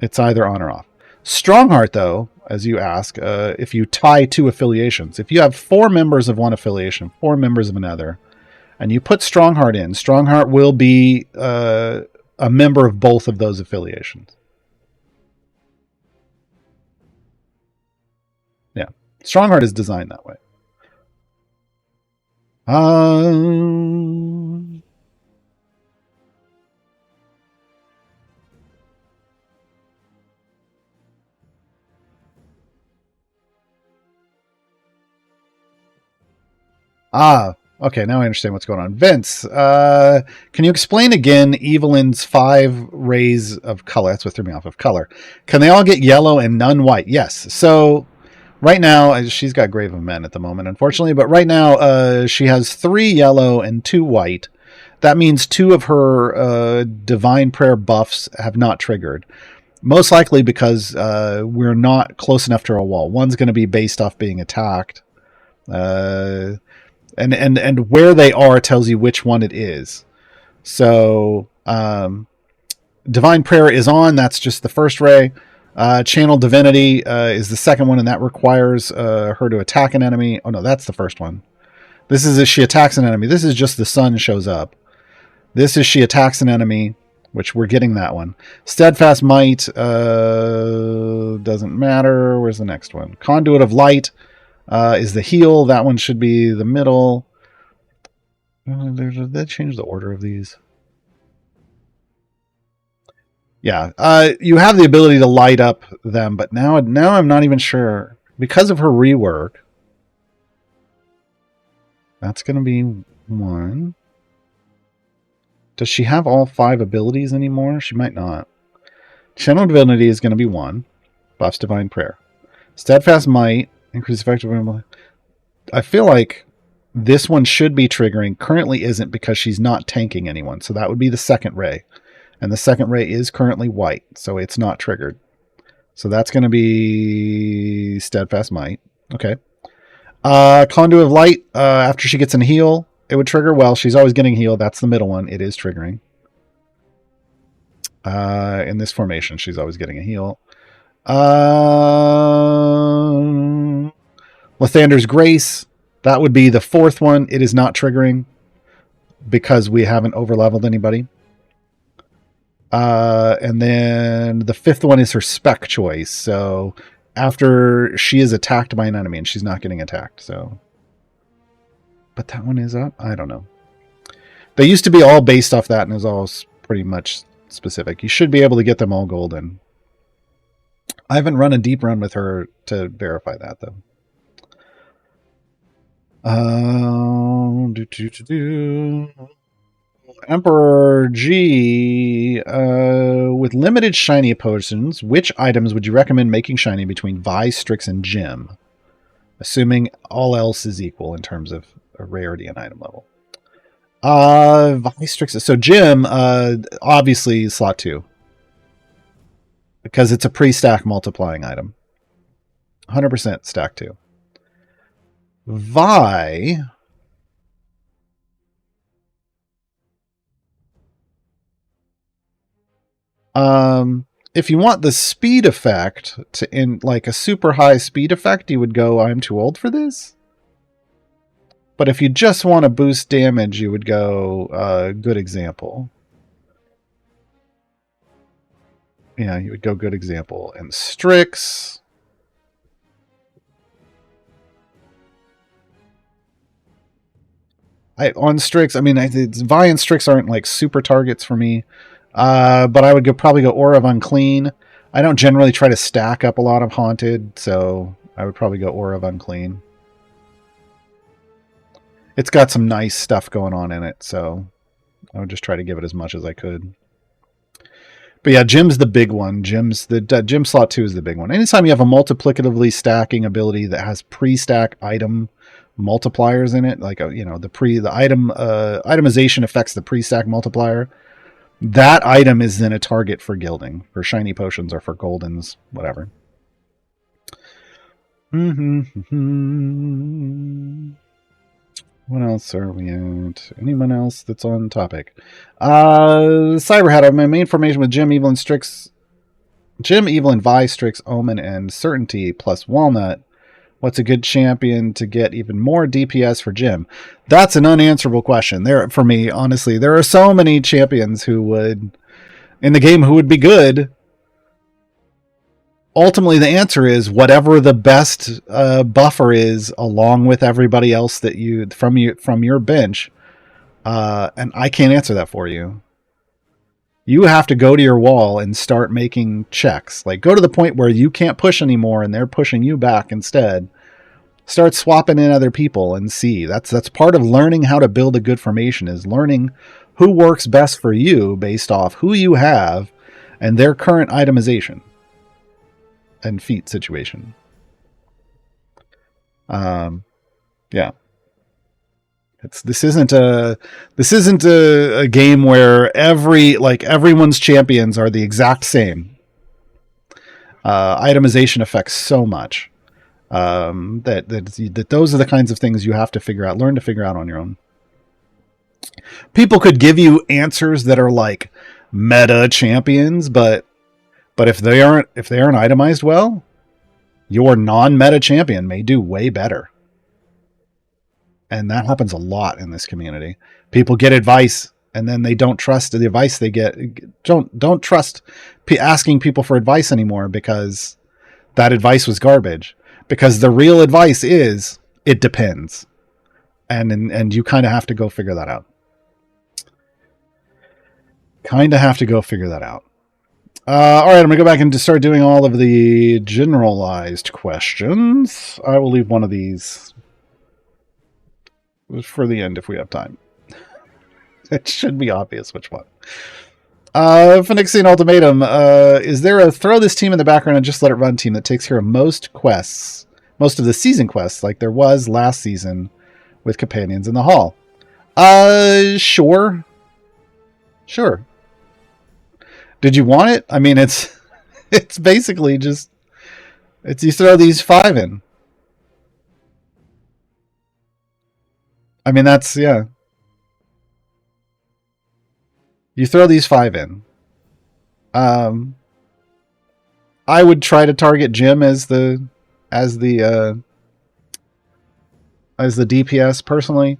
It's either on or off. Strongheart, though, as you ask, if you tie 2 affiliations, if you have 4 members of one affiliation, 4 members of another, and you put Strongheart in, Strongheart will be a member of both of those affiliations. Yeah. Strongheart is designed that way. Okay, now I understand what's going on. Vince, can you explain again Evelyn's 5 rays of color? That's what threw me off, of color. Can they all get yellow and none white? Yes. So right now, she's got Grave of Men at the moment, unfortunately, but right now she has 3 yellow and 2 white. That means 2 of her Divine Prayer buffs have not triggered. Most likely because we're not close enough to a wall. One's going to be based off being attacked. And where they are tells you which one it is. So Divine Prayer is on. That's just the first ray. Channel Divinity is the second one, and that requires her to attack an enemy. Oh no, that's the first one. This is if she attacks an enemy. This is just the sun shows up. This is she attacks an enemy, which we're getting that one. Steadfast Might doesn't matter. Where's the next one? Conduit of Light is the heal. That one should be the middle. Did they change the order of these? Yeah, you have the ability to light up them, but now I'm not even sure. Because of her rework, that's going to be 1. Does she have all 5 abilities anymore? She might not. Channel Divinity is going to be 1. Buffs Divine Prayer. Steadfast Might. Increase effective. I feel like this one should be triggering. Currently isn't because she's not tanking anyone. So that would be the second ray. And the second ray is currently white. So it's not triggered. So that's going to be Steadfast Might. Okay. Conduit of Light. After she gets in heal, it would trigger. Well, she's always getting heal. That's the middle one. It is triggering. In this formation, she's always getting a heal. Lathander's Grace, that would be the 4th one. It is not triggering because we haven't overleveled anybody. And then the 5th one is her spec choice. So after she is attacked by an enemy, and she's not getting attacked. So, but that one is up. I don't know. They used to be all based off that, and it was all pretty much specific. You should be able to get them all golden. I haven't run a deep run with her to verify that, though. Emperor G, with limited shiny potions, which items would you recommend making shiny between Vi, Strix, and Gem? Assuming all else is equal in terms of rarity and item level. Vi, Strix, so Gem, obviously slot 2. Because it's a pre-stack multiplying item. 100% stack 2. Vi... if you want the speed effect to in like a super high speed effect, you would go I'm too old for this. But if you just want to boost damage, you would go good example. Yeah, you would go good example. And Strix. On Strix, I mean, Vi and Strix aren't like super targets for me. But I would probably go Aura of Unclean. I don't generally try to stack up a lot of Haunted, so I would probably go Aura of Unclean. It's got some nice stuff going on in it, so I would just try to give it as much as I could. But yeah, Gym's the big one. Gym slot 2 is the big one. Anytime you have a multiplicatively stacking ability that has pre-stack item multipliers in it, like the item itemization affects the pre-stack multiplier. That item is then a target for gilding, for shiny potions or for goldens, whatever. What else are we at? Anyone else that's on topic? Cyberhat, I have my main formation with Gym, Evelyn, Strix. Gym, Evelyn, Vi, Strix, Omin, and Certainty plus Walnut. What's a good champion to get even more DPS for Gym? That's an unanswerable question. For me, honestly, there are so many champions who would be good. Ultimately, the answer is whatever the best buffer is, along with everybody else that from your bench. And I can't answer that for you. You have to go to your wall and start making checks. Like, go to the point where you can't push anymore and they're pushing you back instead. Start swapping in other people and see. That's part of learning how to build a good formation, is learning who works best for you based off who you have and their current itemization and feat situation. Yeah. This isn't a game where everyone's champions are the exact same. Itemization affects so much that those are the kinds of things you have to learn to figure out on your own. People could give you answers that are like meta champions, but if they aren't itemized well, your non-meta champion may do way better. And that happens a lot in this community. People get advice and then they don't trust the advice they get. Don't trust asking people for advice anymore because that advice was garbage. Because the real advice is, it depends. And you kind of have to go figure that out. All right, I'm going to go back and just start doing all of the generalized questions. I will leave one of these for the end if we have time. It should be obvious which one. Phoenician Ultimatum. Is there a throw this team in the background and just let it run team that takes care of most of the season quests, like there was last season with Companions in the Hall? Sure. Did you want it? I mean, it's basically just you throw these 5 in. I mean, yeah. You throw these 5 in. I would try to target Jim as the DPS personally.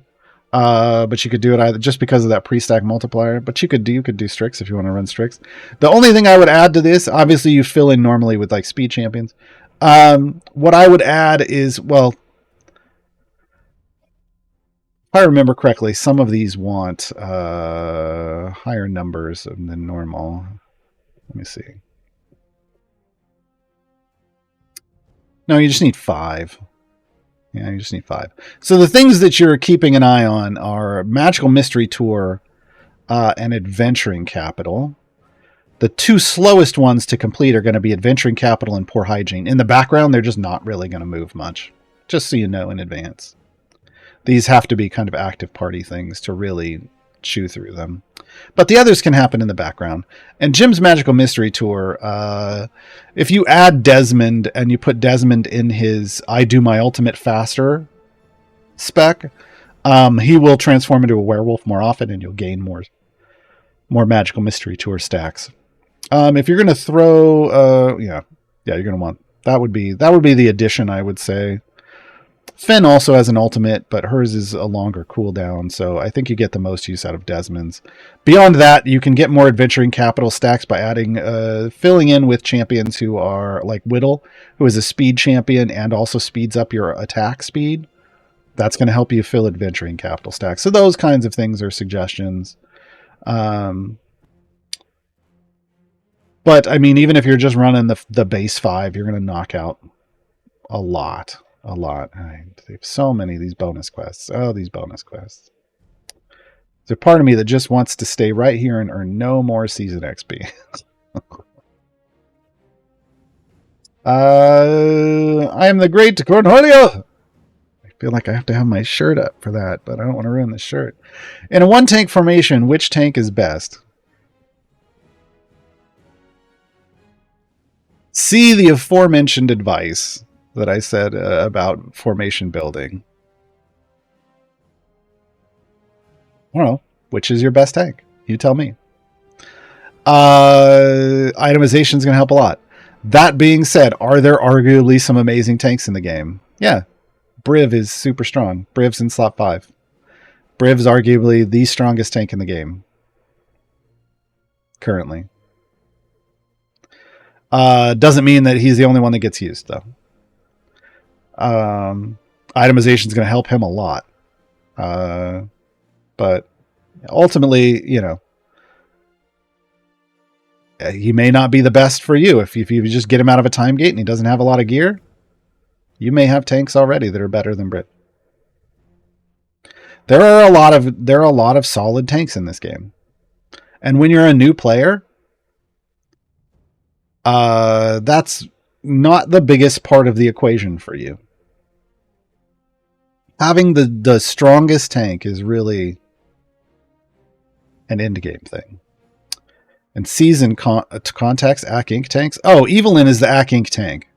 But you could do it either just because of that pre-stack multiplier. But you could do Strix if you want to run Strix. The only thing I would add to this, obviously you fill in normally with like speed champions. What I would add is, well, if I remember correctly, some of these want higher numbers than normal. Let me see. No, you just need 5. Yeah, you just need 5. So the things that you're keeping an eye on are Magical Mystery Tour and Adventuring Capital. The 2 slowest ones to complete are going to be Adventuring Capital and Poor Hygiene. In the background, they're just not really going to move much, just so you know in advance. These have to be kind of active party things to really chew through them. But the others can happen in the background. And Jim's Magical Mystery Tour, if you add Desmond and you put Desmond in his I do my ultimate faster spec, he will transform into a werewolf more often and you'll gain more Magical Mystery Tour stacks. If you're going to throw, you're going to want, that would be the addition, I would say. Finn also has an ultimate, but hers is a longer cooldown, so I think you get the most use out of Desmond's. Beyond that, you can get more adventuring capital stacks by filling in with champions who are like Whittle, who is a speed champion and also speeds up your attack speed. That's going to help you fill adventuring capital stacks. So those kinds of things are suggestions. But I mean, even if you're just running the base 5, you're going to knock out a lot. They have so many of these bonus quests. Oh, these bonus quests. There's a part of me that just wants to stay right here and earn no more season XP. I am the great Cornholio. I feel like I have to have my shirt up for that, but I don't want to ruin the shirt. In a one-tank formation, which tank is best? See the aforementioned advice that I said about formation building. I don't know. Which is your best tank? You tell me. Itemization is going to help a lot. That being said, are there arguably some amazing tanks in the game? Yeah. Briv is super strong. Briv's in slot 5. Briv's arguably the strongest tank in the game. Currently. Doesn't mean that he's the only one that gets used, though. Itemization is going to help him a lot. But ultimately, he may not be the best for you. If you just get him out of a time gate and he doesn't have a lot of gear, you may have tanks already that are better than Brit. There are a lot of solid tanks in this game. And when you're a new player, that's not the biggest part of the equation for you. Having the strongest tank is really an end game thing. And season contacts, Ak Inc. tanks. Oh, Evelyn is the Ak Inc. tank.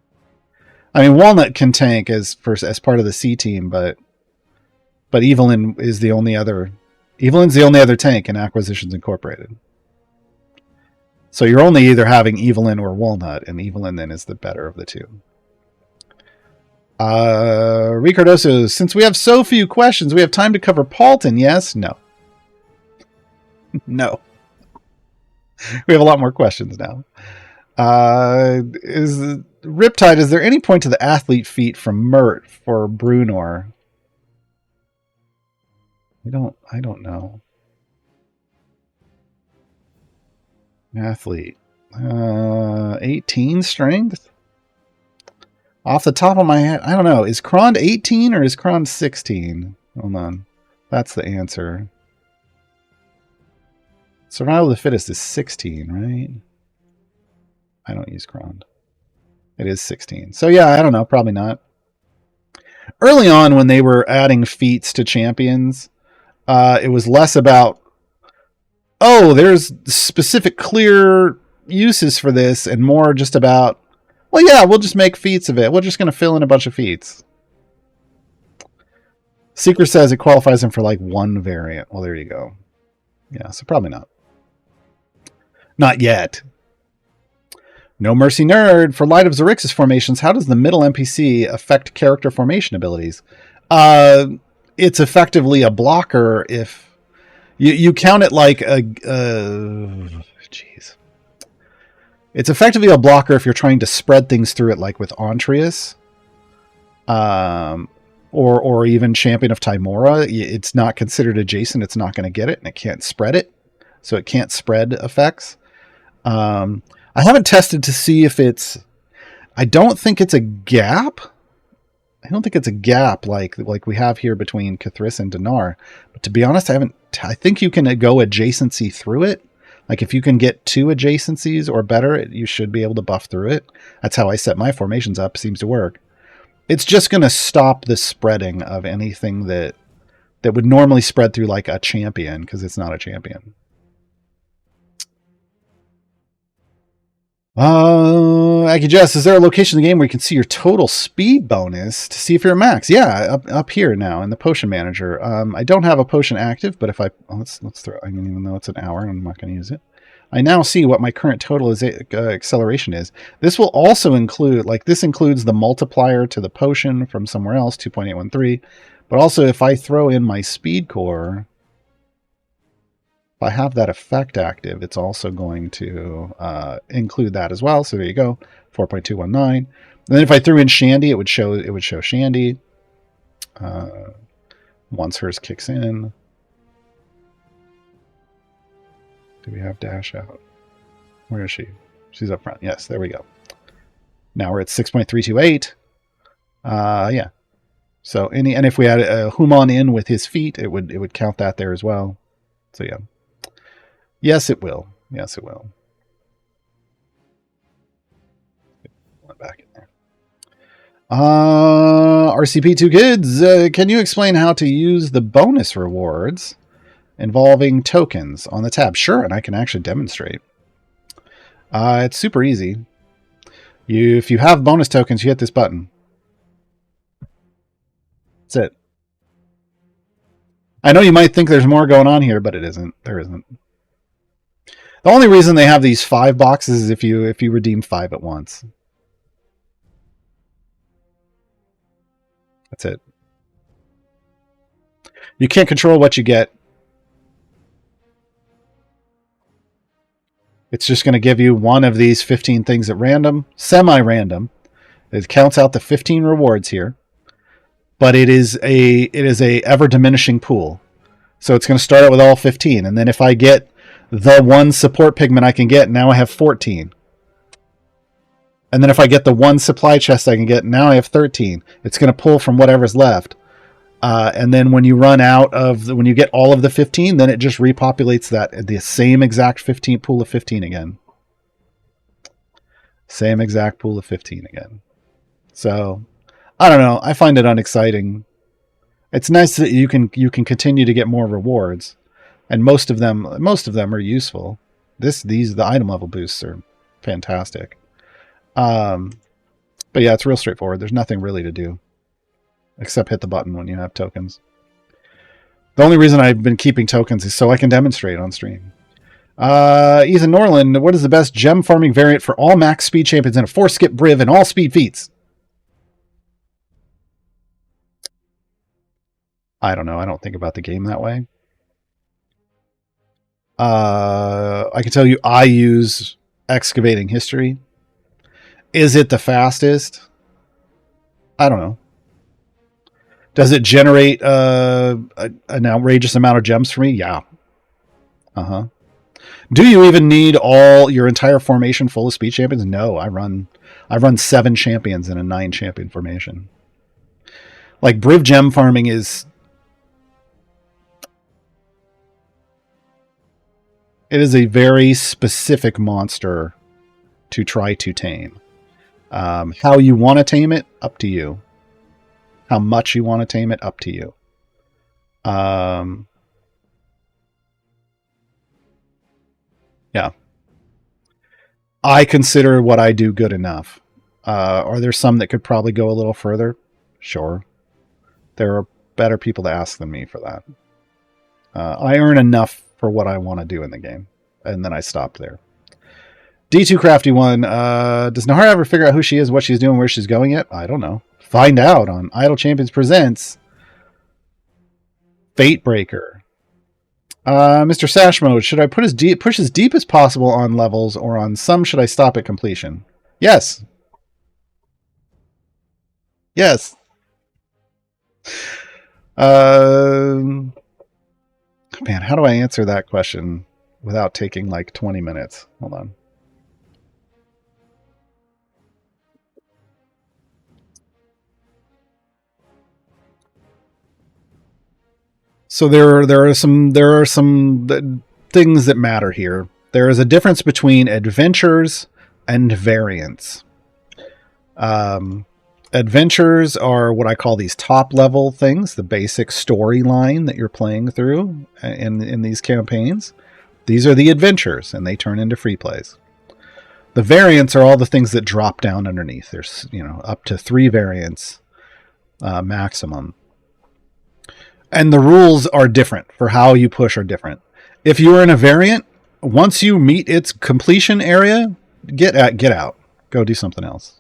I mean, Walnut can tank as part of the C team, but Evelyn is the only other. Evelyn's the only other tank in Acquisitions Incorporated. So you're only either having Evelyn or Walnut, and Evelyn then is the better of the two. Ricardoso, since we have so few questions, we have time to cover Paulton, yes? No. No. We have a lot more questions now. Riptide, is there any point to the athlete feat from Mert for Brunor? I don't know. Athlete. 18 strength? Off the top of my head, I don't know. Is Krond 18 or is Krond 16? Hold on. That's the answer. Survival of the fittest is 16, right? I don't use Krond. It is 16. So yeah, I don't know. Probably not. Early on when they were adding feats to champions, it was less about, oh, there's specific clear uses for this, and more just about, well, yeah, we'll just make feats of it. We're just going to fill in a bunch of feats. Secret says it qualifies him for like one variant. Well, there you go. Yeah, so probably not. Not yet. No Mercy Nerd. For Light of Xerxes formations, how does the middle NPC affect character formation abilities? It's effectively a blocker if you count it like a... Jeez. It's effectively a blocker if you're trying to spread things through it, like with Antreus. Or even Champion of Timora. It's not considered adjacent. It's not going to get it, and it can't spread it. So it can't spread effects. I haven't tested to see if it's... I don't think it's a gap. I don't think it's a gap like we have here between Cthulhu and Donaar. But to be honest, I think you can go adjacency through it. Like if you can get 2 adjacencies or better, you should be able to buff through it. That's how I set my formations up. Seems to work. It's just going to stop the spreading of anything that would normally spread through like a champion, because it's not a champion. Aki Jess, is there a location in the game where you can see your total speed bonus to see if you're at max? Yeah, up here now in the potion manager. I don't have a potion active, but if let's throw, I mean, even though it's an hour, I'm not going to use it. I now see what my current total is acceleration is. This will also include, like, this includes the multiplier to the potion from somewhere else, 2.813. But also, if I throw in my speed core, if I have that effect active, it's also going to include that as well. So there you go, 4.219. And then if I threw in Shandy, it would show Shandy once hers kicks in. Do we have dash out? Where is she? She's up front. Yes, there we go. Now we're at 6.328. Yeah. So and if we had a Human in with his feet, it would count that there as well. So yeah. Yes, it will. Yes, it will. One back in there. RCP2 Kids, can you explain how to use the bonus rewards involving tokens on the tab? Sure, and I can actually demonstrate. It's super easy. If you have bonus tokens, you hit this button. That's it. I know you might think there's more going on here, but it isn't. There isn't. The only reason they have these 5 boxes is if you redeem 5 at once. That's it. You can't control what you get. It's just going to give you one of these 15 things at random, semi-random. It counts out the 15 rewards here, but it is a ever diminishing pool. So it's going to start out with all 15, and then if I get the one support pigment I can get, now I have 14. And then if I get the one supply chest I can get, now I have 13. It's going to pull from whatever's left. And then when you run out of, when you get all of the 15, then it just repopulates the same exact 15 pool of 15 again. Same exact pool of 15 again. So, I don't know. I find it unexciting. It's nice that you can continue to get more rewards. And most of them are useful. The item level boosts are fantastic. But yeah, it's real straightforward. There's nothing really to do except hit the button when you have tokens. The only reason I've been keeping tokens is so I can demonstrate on stream. Ethan Norland, what is the best gem farming variant for all max speed champions and a 4-skip Briv and all speed feats? I don't know. I don't think about the game that way. I can tell you I use Excavating History. Is it the fastest? I don't know. Does it generate an outrageous amount of gems for me? Yeah. Uh-huh. Do you even need your entire formation full of speed champions? No, I run 7 champions in a 9 champion formation. Like Briv gem farming is... It is a very specific monster to try to tame. How you want to tame it, up to you. How much you want to tame it, up to you. Yeah. I consider what I do good enough. Are there some that could probably go a little further? Sure. There are better people to ask than me for that. I earn enough for what I want to do in the game. And then I stopped there. D2 Crafty One, does Nahar ever figure out who she is, what she's doing, where she's going yet? I don't know. Find out on Idle Champions Presents Fate Breaker. Mr. Sash Mode, should I push as deep as possible on levels, or on some should I stop at completion? Yes. Yes. Man, how do I answer that question without taking like 20 minutes? Hold on. So there are some things that matter here. There is a difference between adventures and variants. Adventures are what I call these top level things, the basic storyline that you're playing through in these campaigns. These are the adventures, and they turn into free plays. The variants are all the things that drop down underneath. There's up to 3 variants maximum. And the rules are different for how you push are different. If you are in a variant, once you meet its completion area, get out. Go do something else.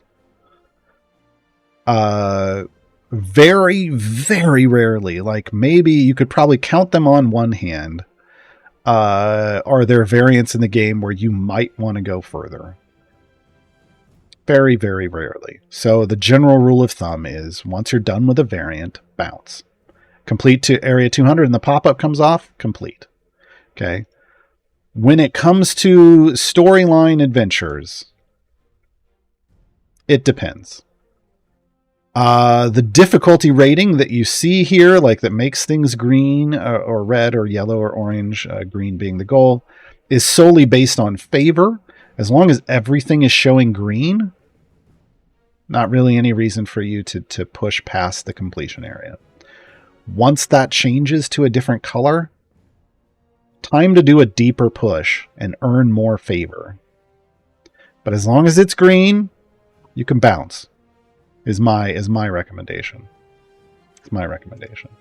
Very, very rarely, like maybe you could probably count them on one hand, are there variants in the game where you might want to go further. Very, very rarely. So the general rule of thumb is once you're done with a variant, bounce. Complete to area 200 and the pop-up comes off, complete. Okay. When it comes to storyline adventures, it depends. The difficulty rating that you see here, like that makes things green or red or yellow or orange, green being the goal, is solely based on favor. As long as everything is showing green, not really any reason for you to push past the completion area. Once that changes to a different color, time to do a deeper push and earn more favor. But as long as it's green, you can bounce. Is my recommendation. It's my recommendation.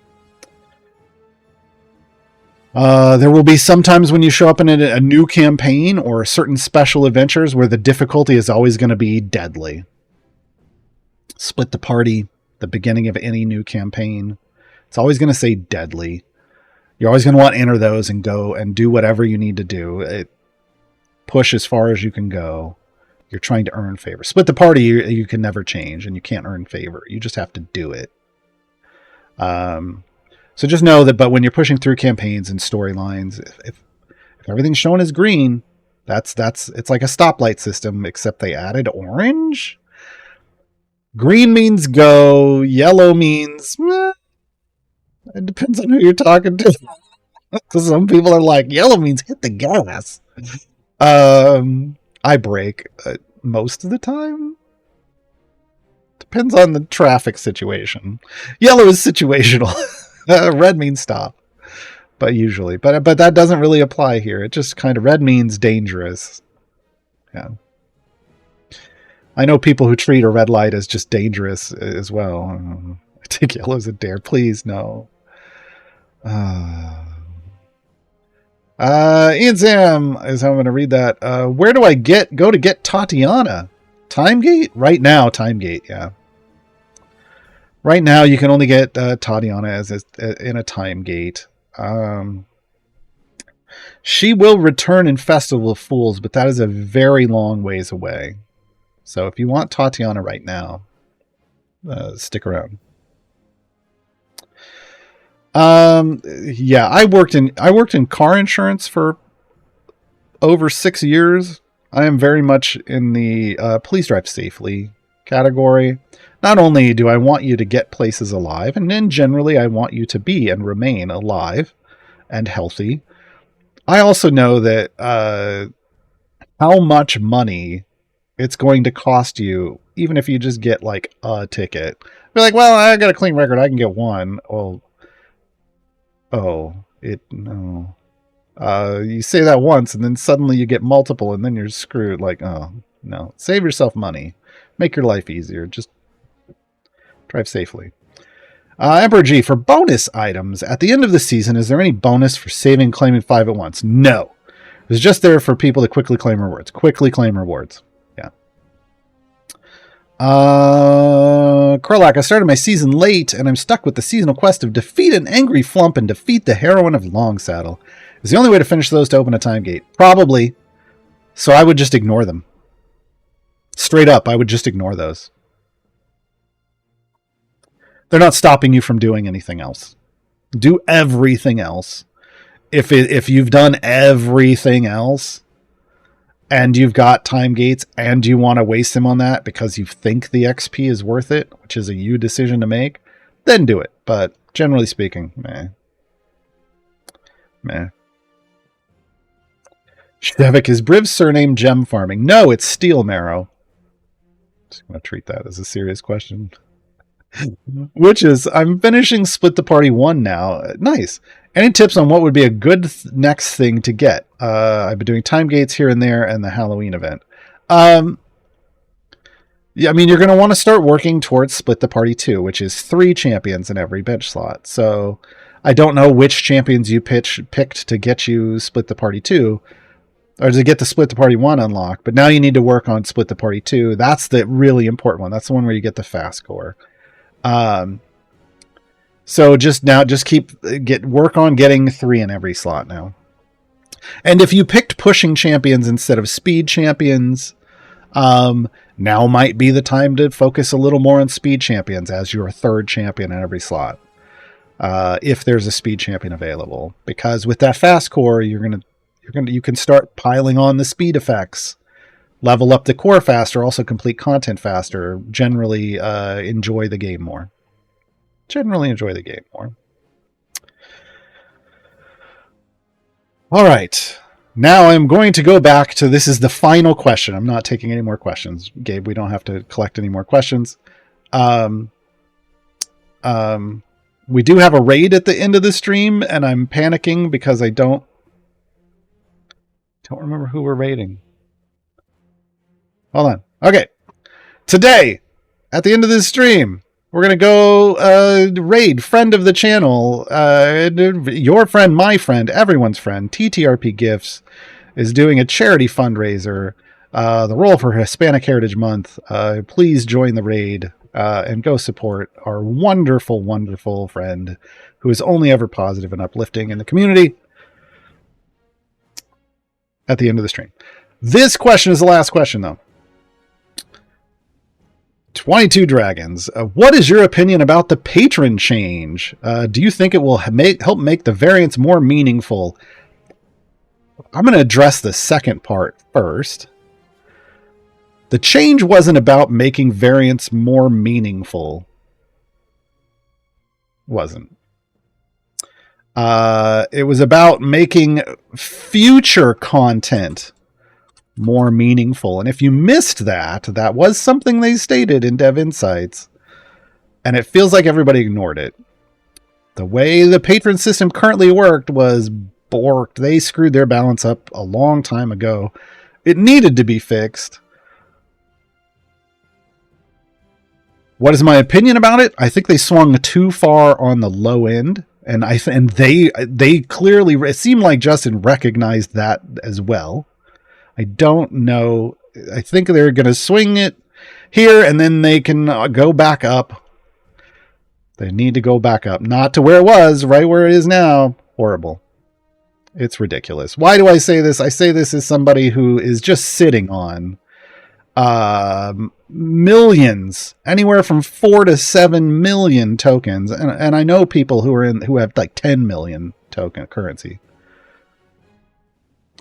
There will be sometimes when you show up in a new campaign or certain special adventures where the difficulty is always going to be deadly. Split the party, the beginning of any new campaign. It's always going to say deadly. You're always going to want to enter those and go and do whatever you need to do. Push as far as you can go. You're trying to earn favor. Split the party, you can never change, and you can't earn favor. You just have to do it. So just know that, but when you're pushing through campaigns and storylines, if everything's shown as green, it's like a stoplight system, except they added orange. Green means go. Yellow means, it depends on who you're talking to. Because some people are like, yellow means hit the gas. I brake most of the time. Depends on the traffic situation. Yellow is situational. Red means stop. But usually. But that doesn't really apply here. It just kind of, red means dangerous. Yeah. I know people who treat a red light as just dangerous as well. I take yellow as a dare. Please, no. Ian Sam is how I'm going to read that. Where do I go to get Tatiana? Timegate? Right now, Timegate, yeah. Right now, you can only get Tatiana in a Timegate. She will return in Festival of Fools, but that is a very long ways away. So if you want Tatiana right now, stick around. Yeah, I worked in car insurance for over 6 years. I am very much in the please drive safely category. Not only do I want you to get places alive, and then generally I want you to be and remain alive and healthy. I also know that how much money it's going to cost you, even if you just get like a ticket. Be like, well, I got a clean record, I can get one. Well, no. You say that once, and then suddenly you get multiple, and then you're screwed. Like, oh, no. Save yourself money. Make your life easier. Just drive safely. Emperor G, for bonus items, at the end of the season, is there any bonus for saving and claiming 5 at once? No. It's just there for people to quickly claim rewards. Quickly claim rewards. Yeah. Krolak, I started my season late, and I'm stuck with the seasonal quest of defeat an angry flump and defeat the heroine of Longsaddle. Is the only way to finish those to open a time gate? Probably. So I would just ignore them. Straight up, I would just ignore those. They're not stopping you from doing anything else. Do everything else. If you've done everything else, and you've got time gates, and you want to waste them on that because you think the XP is worth it, which is a you decision to make, then do it. But generally speaking, meh. Shevik, is Briv's surname gem farming? No, it's steel marrow. Just going to treat that as a serious question. Which is, I'm finishing Split the Party 1 now. Nice. Any tips on what would be a good next thing to get? I've been doing time gates here and there and the Halloween event. Yeah, I mean, you're going to want to start working towards Split the Party 2, which is 3 champions in every bench slot. So I don't know which champions you picked to get you Split the Party 2, or to get the Split the Party 1 unlocked, but now you need to work on Split the Party 2. That's the really important one. That's the one where you get the fast score. So just work on getting 3 in every slot now. And if you picked pushing champions instead of speed champions, now might be the time to focus a little more on speed champions as your third champion in every slot. If there's a speed champion available, because with that fast core, you can start piling on the speed effects, level up the core faster, also complete content faster, generally enjoy the game more. All right. Now I'm going to go back to, this is the final question. I'm not taking any more questions. Gabe, we don't have to collect any more questions. We do have a raid at the end of the stream, and I'm panicking because I don't remember who we're raiding. Hold on. Okay. Today, at the end of this stream, we're going to go raid friend of the channel, your friend, my friend, everyone's friend, TTRP Gifts, is doing a charity fundraiser, the Roll for Hispanic Heritage Month. Please join the raid and go support our wonderful, wonderful friend who is only ever positive and uplifting in the community. At the end of the stream. This question is the last question, though. 22 Dragons. What is your opinion about the patron change? Do you think it will help make the variants more meaningful? I'm going to address the second part first. The change wasn't about making variants more meaningful. Wasn't. It was about making future content more meaningful. And if you missed that, that was something they stated in Dev Insights, and it feels like everybody ignored it. The way the patron system currently worked was borked. They screwed their balance up a long time ago. It needed to be fixed. What is my opinion about it? I think they swung too far on the low end, and they clearly, it seemed like Justin recognized that as well. I don't know. I think they're going to swing it here, and then they can go back up. They need to go back up. Not to where it was, right where it is now. Horrible. It's ridiculous. Why do I say this? I say this as somebody who is just sitting on millions, anywhere from 4 to 7 million tokens. And I know people who have like 10 million token currency.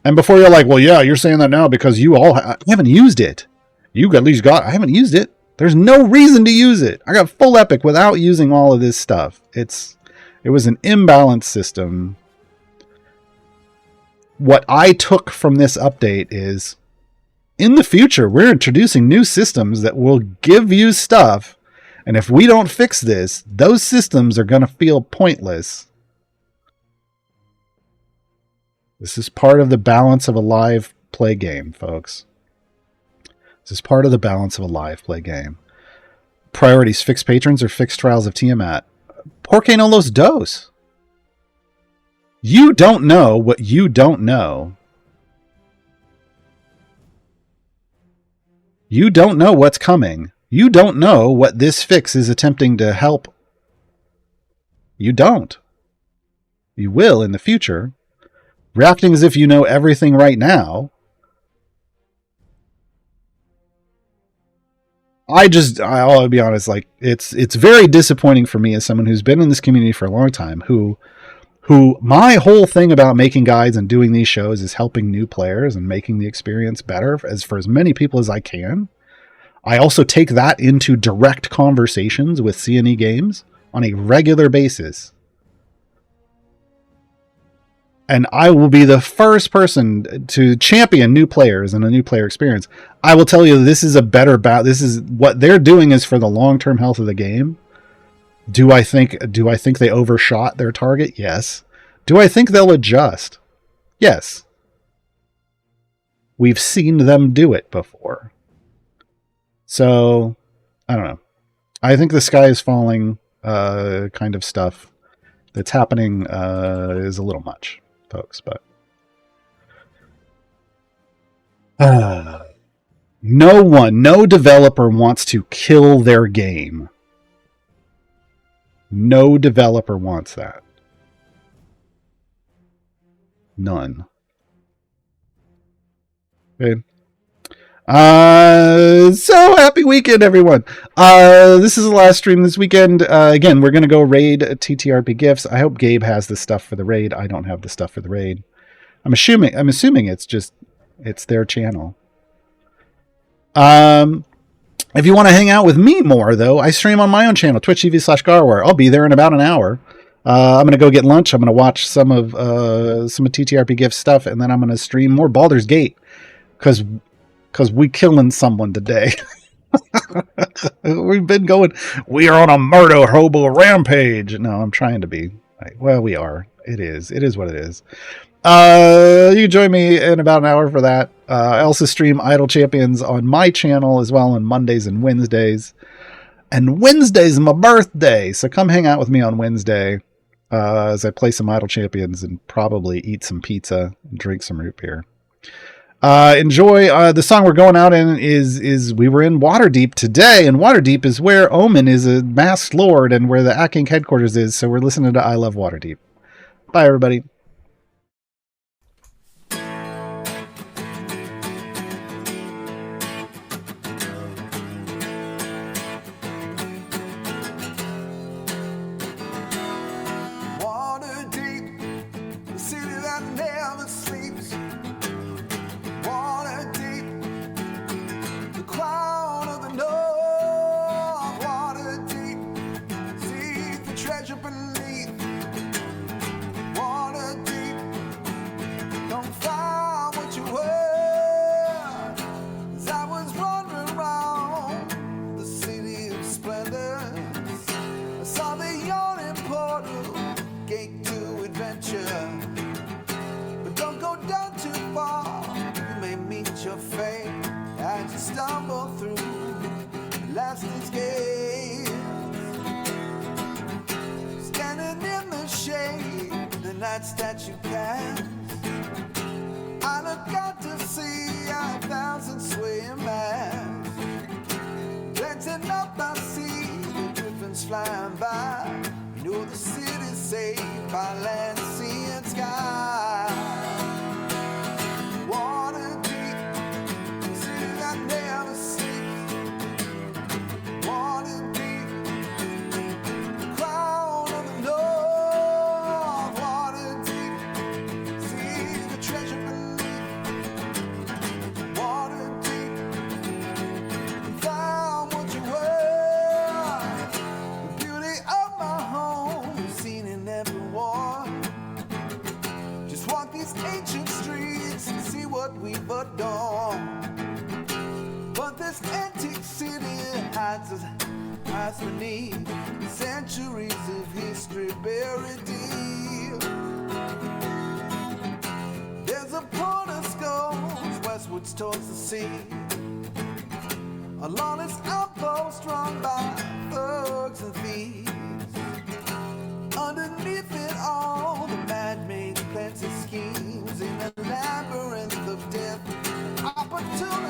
And before you're like, well, yeah, you're saying that now because you all haven't used it. You at least I haven't used it. There's no reason to use it. I got full epic without using all of this stuff. It was an imbalanced system. What I took from this update is, in the future, we're introducing new systems that will give you stuff. And if we don't fix this, those systems are going to feel pointless. This is part of the balance of a live play game, folks. This is part of the balance of a live play game. Priorities, fixed patrons or fixed trials of Tiamat? Por qué no los dos? You don't know what you don't know. You don't know what's coming. You don't know what this fix is attempting to help. You don't. You will in the future. Reacting as if you know everything right now. I'll be honest, like it's very disappointing for me as someone who's been in this community for a long time, who my whole thing about making guides and doing these shows is helping new players and making the experience better for as many people as I can. I also take that into direct conversations with C&E Games on a regular basis. And I will be the first person to champion new players and a new player experience. I will tell you, this is a better this is what they're doing is for the long-term health of the game. Do I think they overshot their target? Yes. Do I think they'll adjust? Yes. We've seen them do it before. So, I don't know. I think the sky is falling kind of stuff that's happening is a little much, folks, but No developer wants to kill their game. No developer wants that. None. Okay. So happy weekend, everyone. This is the last stream this weekend. Again, we're going to go raid TTRP gifts. I hope Gabe has the stuff for the raid. I don't have the stuff for the raid. I'm assuming it's their channel. If you want to hang out with me more, though, I stream on my own channel, twitch.tv/Gaarawarr. I'll be there in about an hour. I'm going to go get lunch. I'm going to watch some of TTRP Gift stuff, and then I'm going to stream more Baldur's Gate, because we killing someone today. We've been going, we are on a murder hobo rampage. No, I'm trying to be. Well, we are. It is what it is. You can join me in about an hour for that. I also stream Idle Champions on my channel as well on Mondays and Wednesdays. And Wednesday's my birthday, so come hang out with me on Wednesday as I play some Idle Champions and probably eat some pizza and drink some root beer. Enjoy. The song we're going out in is we were in Waterdeep today, and Waterdeep is where Omin is a masked lord and where the Acking headquarters is, so we're listening to I Love Waterdeep. Bye, everybody. That you cast, I look out to see 1,000 swaying masts. Glancing up, I see the griffins flying by. You know the city's saved by land, sea, and sky. Water deep, city that never sleeps. Water deep, the crown of the north. We've adorned, but this antique city hides beneath centuries of history buried deep. There's a port of skulls westwards towards the sea, a lawless outpost run by thugs and thieves. Underneath it all, the madman plans his schemes in a labyrinth of death. Opportunity